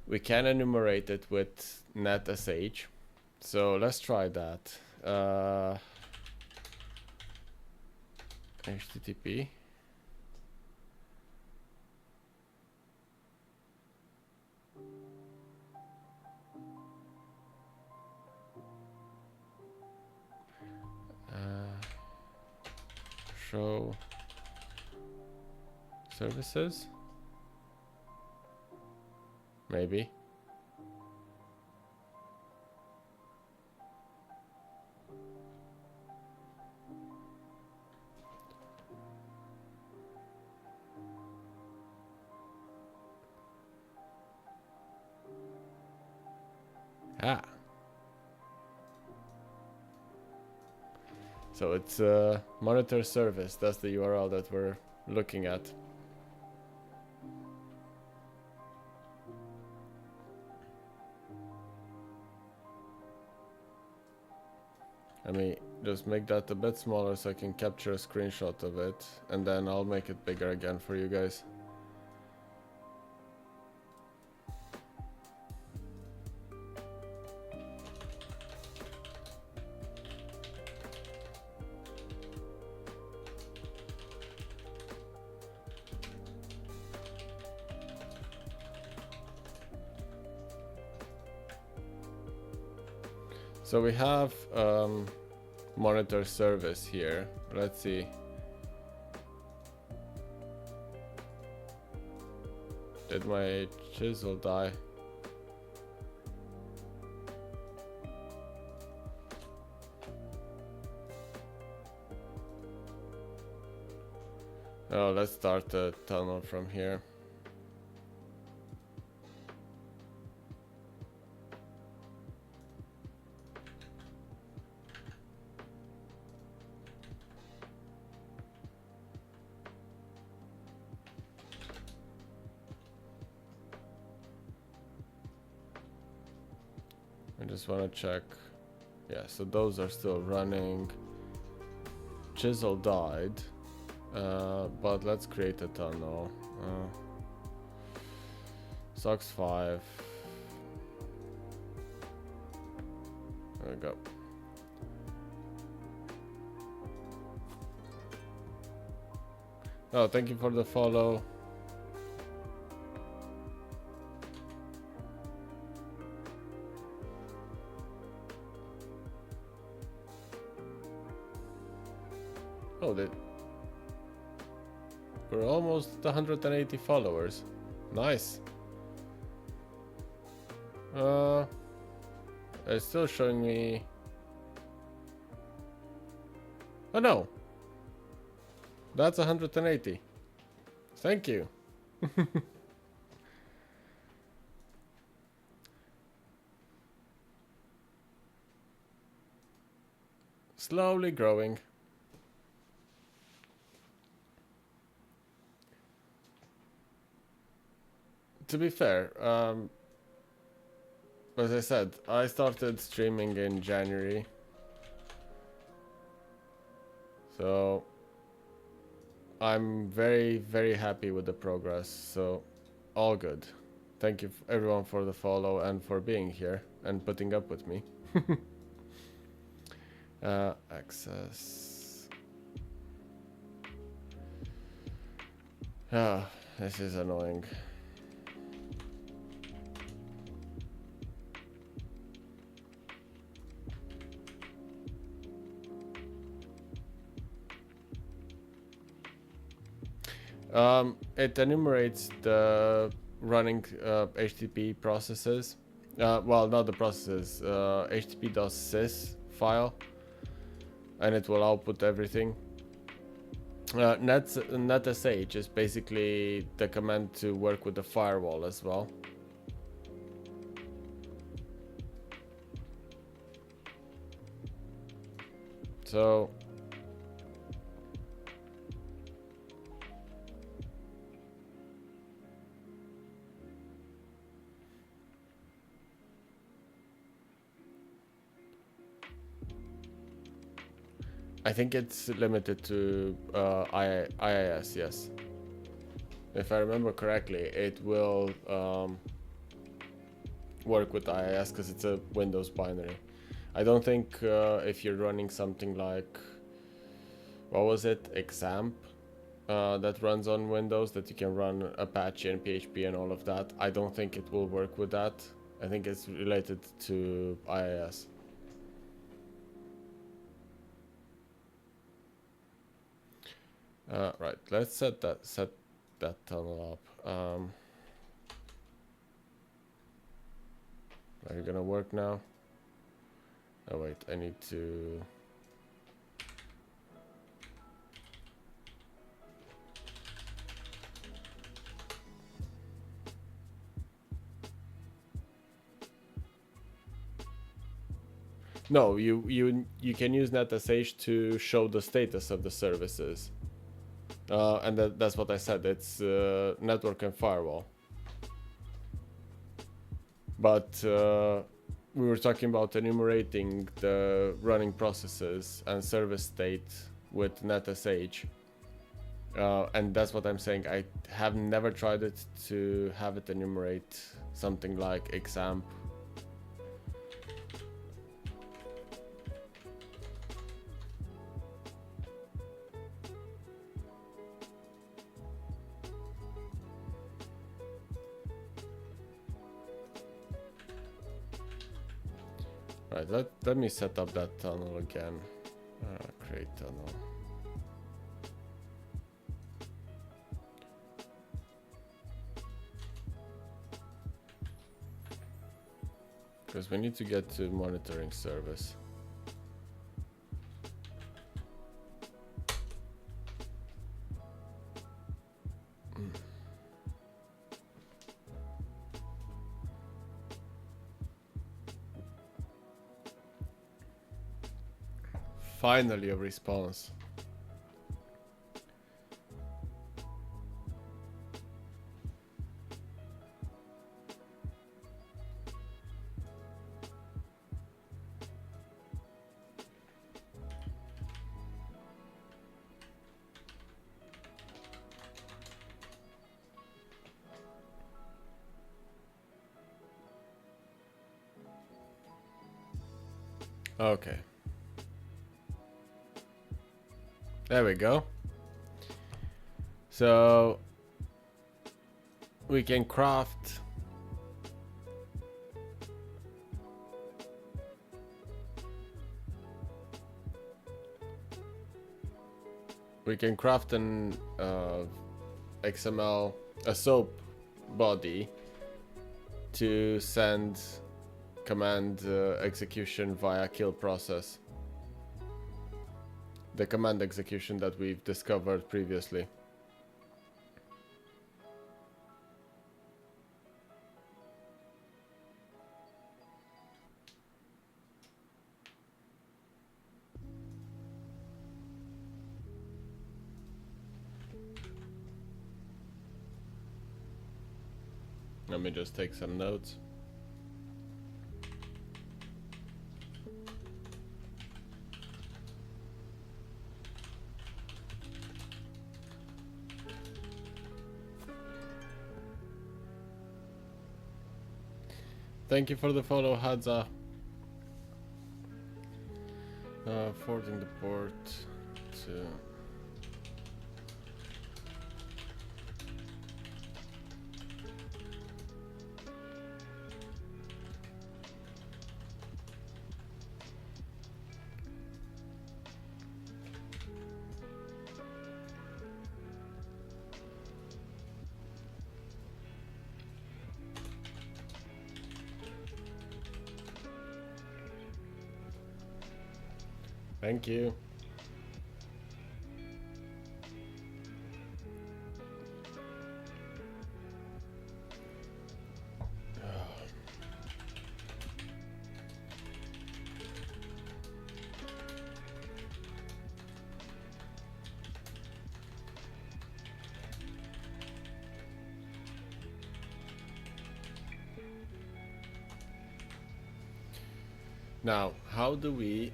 We can enumerate it with netsh, so let's try that. HTTP. Show services, maybe. Ah. So it's monitor service, that's the URL that we're looking at. Let me just make that a bit smaller so I can capture a screenshot of it, and then I'll make it bigger again for you guys. So we have monitor service here. Let's see. Did my chisel die? Oh, let's start the tunnel from here. I just want to check. Yeah, so those are still running. Chisel died, but let's create a tunnel. Socks 5. There we go. Oh, thank you for the follow. Oh, we're almost 180 followers. Nice. It's still showing me. Oh no, that's 180. Thank you. Slowly growing. To be fair, as I said, I started streaming in January. So I'm very, very happy with the progress. So all good. Thank you everyone for the follow and for being here and putting up with me. Access. Ah, this is annoying. It enumerates the running HTTP processes. Well, not the processes, http.sys file, and it will output everything. netsh is basically the command to work with the firewall as well. So I think it's limited to IIS, yes. If I remember correctly, it will work with IIS because it's a Windows binary. I don't think if you're running something like, what was it, XAMPP, that runs on Windows, that you can run Apache and PHP and all of that, I don't think it will work with that. I think it's related to IIS. Right, let's set that tunnel up. Are you gonna work now? Oh wait, I need to. No, you can use netsh to show the status of the services. And that's what I said, it's network and firewall. But we were talking about enumerating the running processes and service state with netsh. And that's what I'm saying. I have never tried it to have it enumerate something like XAMPP. Right, let me set up that tunnel again. Create tunnel. Because we need to get to monitoring service. Finally a response. Okay. There we go. So we can craft an XML, a SOAP body to send command execution via KillProcess. The command execution that we've discovered previously. Let me just take some notes. Thank you for the follow, Hadza. Forwarding the port to... Thank you. Now, how do we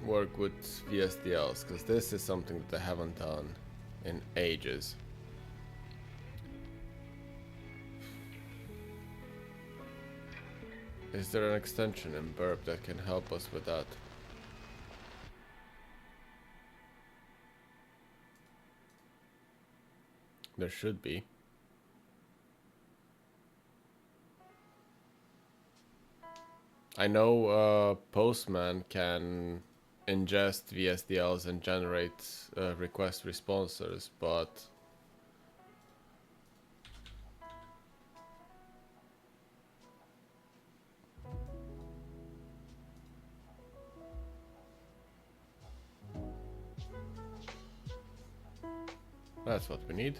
work with VSDLs? Because this is something that I haven't done in ages. Is there an extension in Burp that can help us with that? There should be. I know Postman can ingest VSDLs and generate request responses, but that's what we need.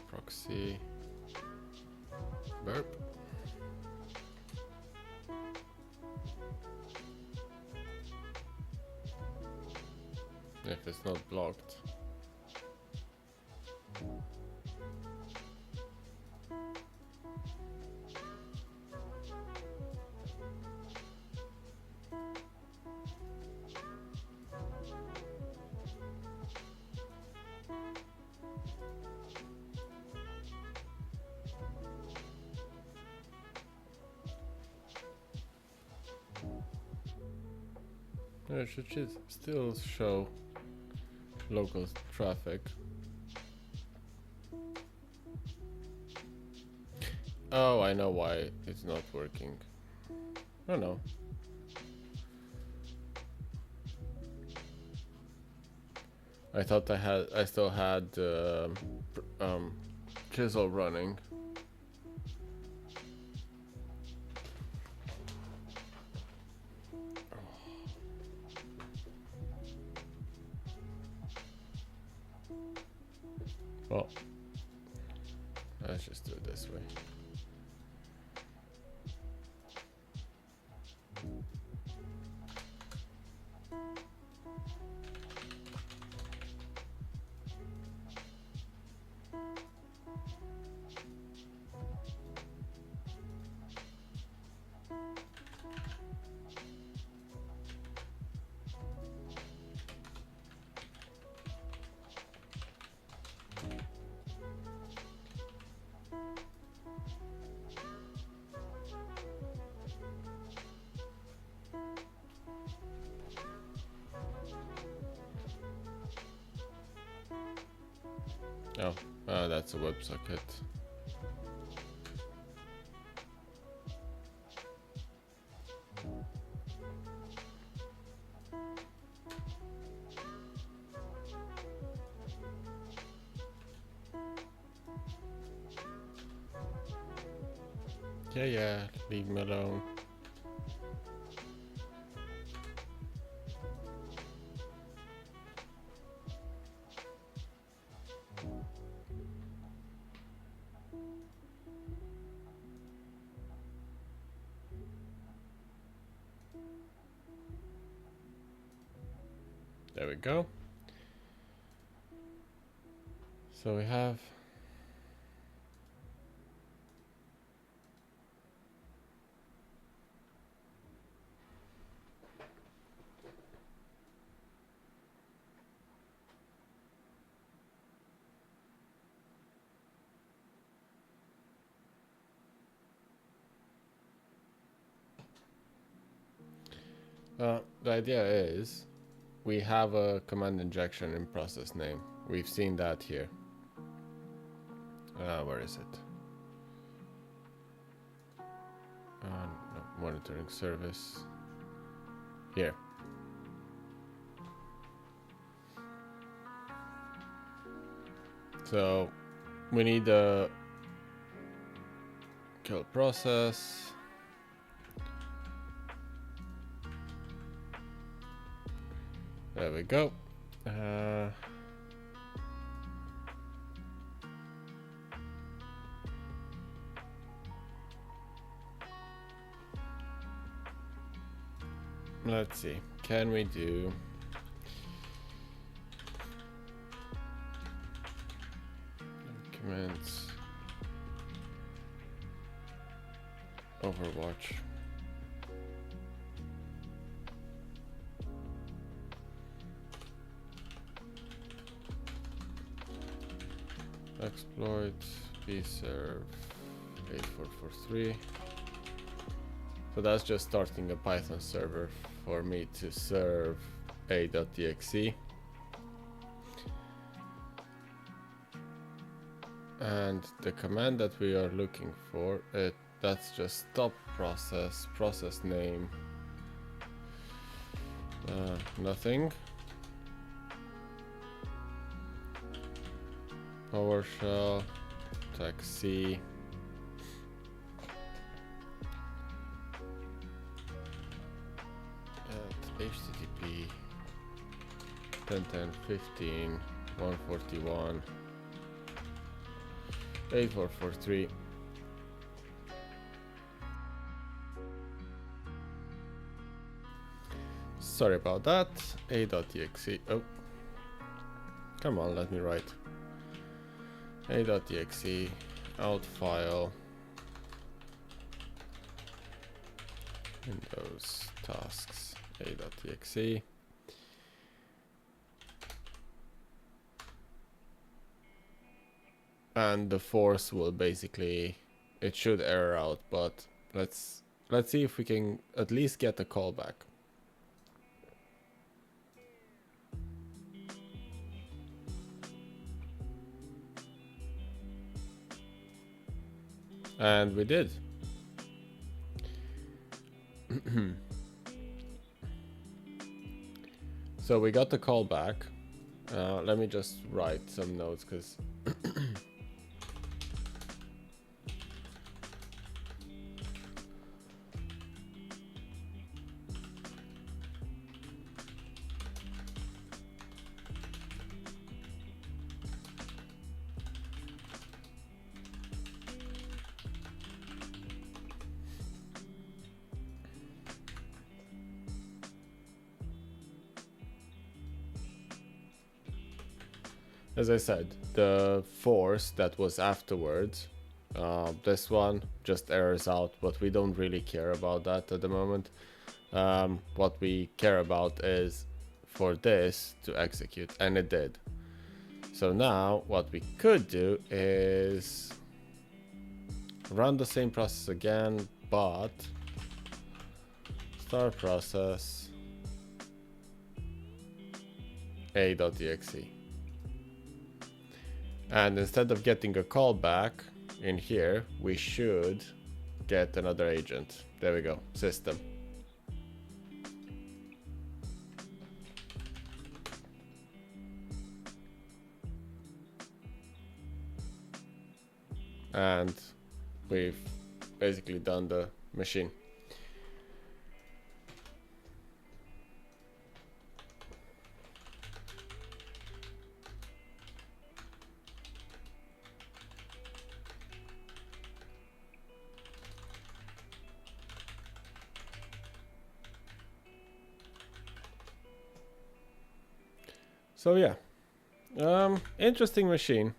Proxy Burp. If it's not blocked. It should still show local traffic. Oh, I know why it's not working. Oh no. I thought I still had Chisel running. Well, let's just do it this way. Oh, that's a WebSocket. Yeah, leave me alone. There we go. So we have the idea is we have a command injection in process name. We've seen that here. Where is it? No, monitoring service. Here. So we need a kill process. There we go. Let's see, can we do documents Overwatch? Exploit bserve 8443. So that's just starting a Python server for me to serve a.exe. And the command that we are looking for, that's just stop process, process name, nothing. PowerShell, text C. HTTP 10.10.15 141 8443. Sorry about that. A.exe. Oh, come on, let me write. A.exe out file Windows tasks a.exe. And the force will basically, it should error out, but let's see if we can at least get a callback. And we did. So we got the callback. Let me just write some notes because as I said, the force that was afterwards, this one just errors out, but we don't really care about that at the moment. What we care about is for this to execute, and it did. So now what we could do is run the same process again, but start process a.exe. And instead of getting a callback in here, we should get another agent. There we go, system. And we've basically done the machine. So yeah, interesting machine.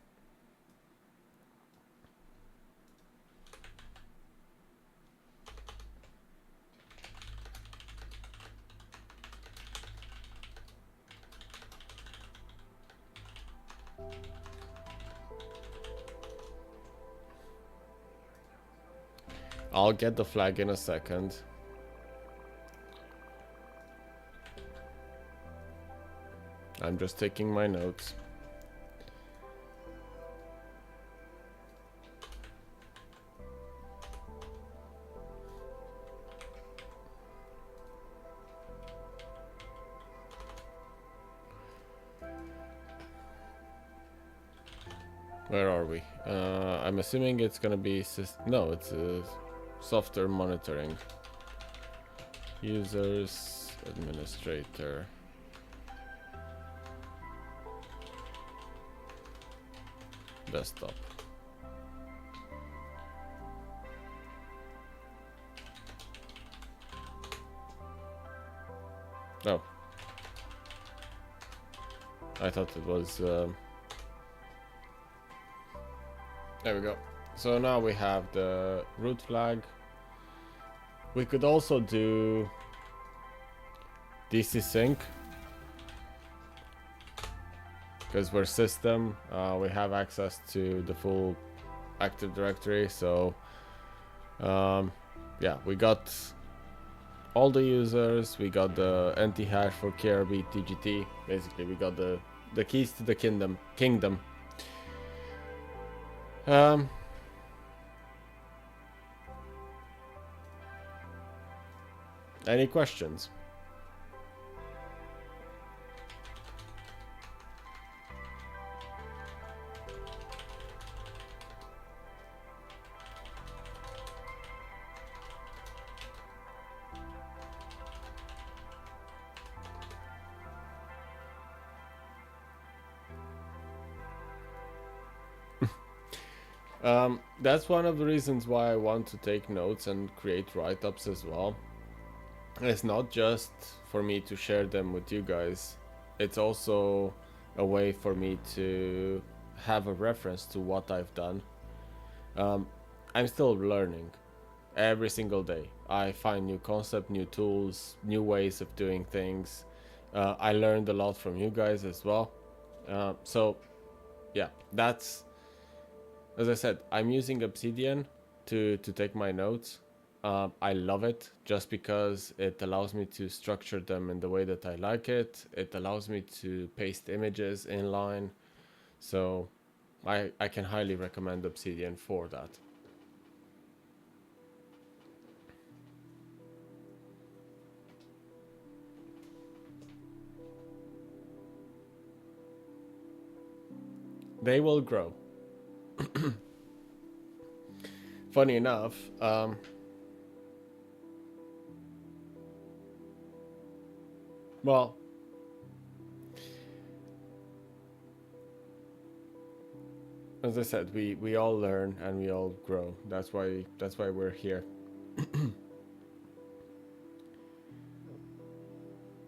I'll get the flag in a second. I'm just taking my notes. Where are we? I'm assuming it's gonna be no, it's software monitoring. Users, administrator. desktop. Oh, I thought it was. There we go. So now we have the root flag. We could also do DC sync, because we're system, we have access to the full Active Directory. So yeah, we got all the users, we got the NT hash for KRB TGT. Basically, we got the keys to the kingdom. Any questions? That's one of the reasons why I want to take notes and create write-ups as well. It's not just for me to share them with you guys. It's also a way for me to have a reference to what I've done. I'm still learning every single day. I find new concepts, new tools, new ways of doing things. I learned a lot from you guys as well. So yeah, that's, as I said, I'm using Obsidian to take my notes. I love it just because it allows me to structure them in the way that I like it. It allows me to paste images in line. So I can highly recommend Obsidian for that. They will grow. Funny enough, well, as I said, we all learn and we all grow. That's why we're here.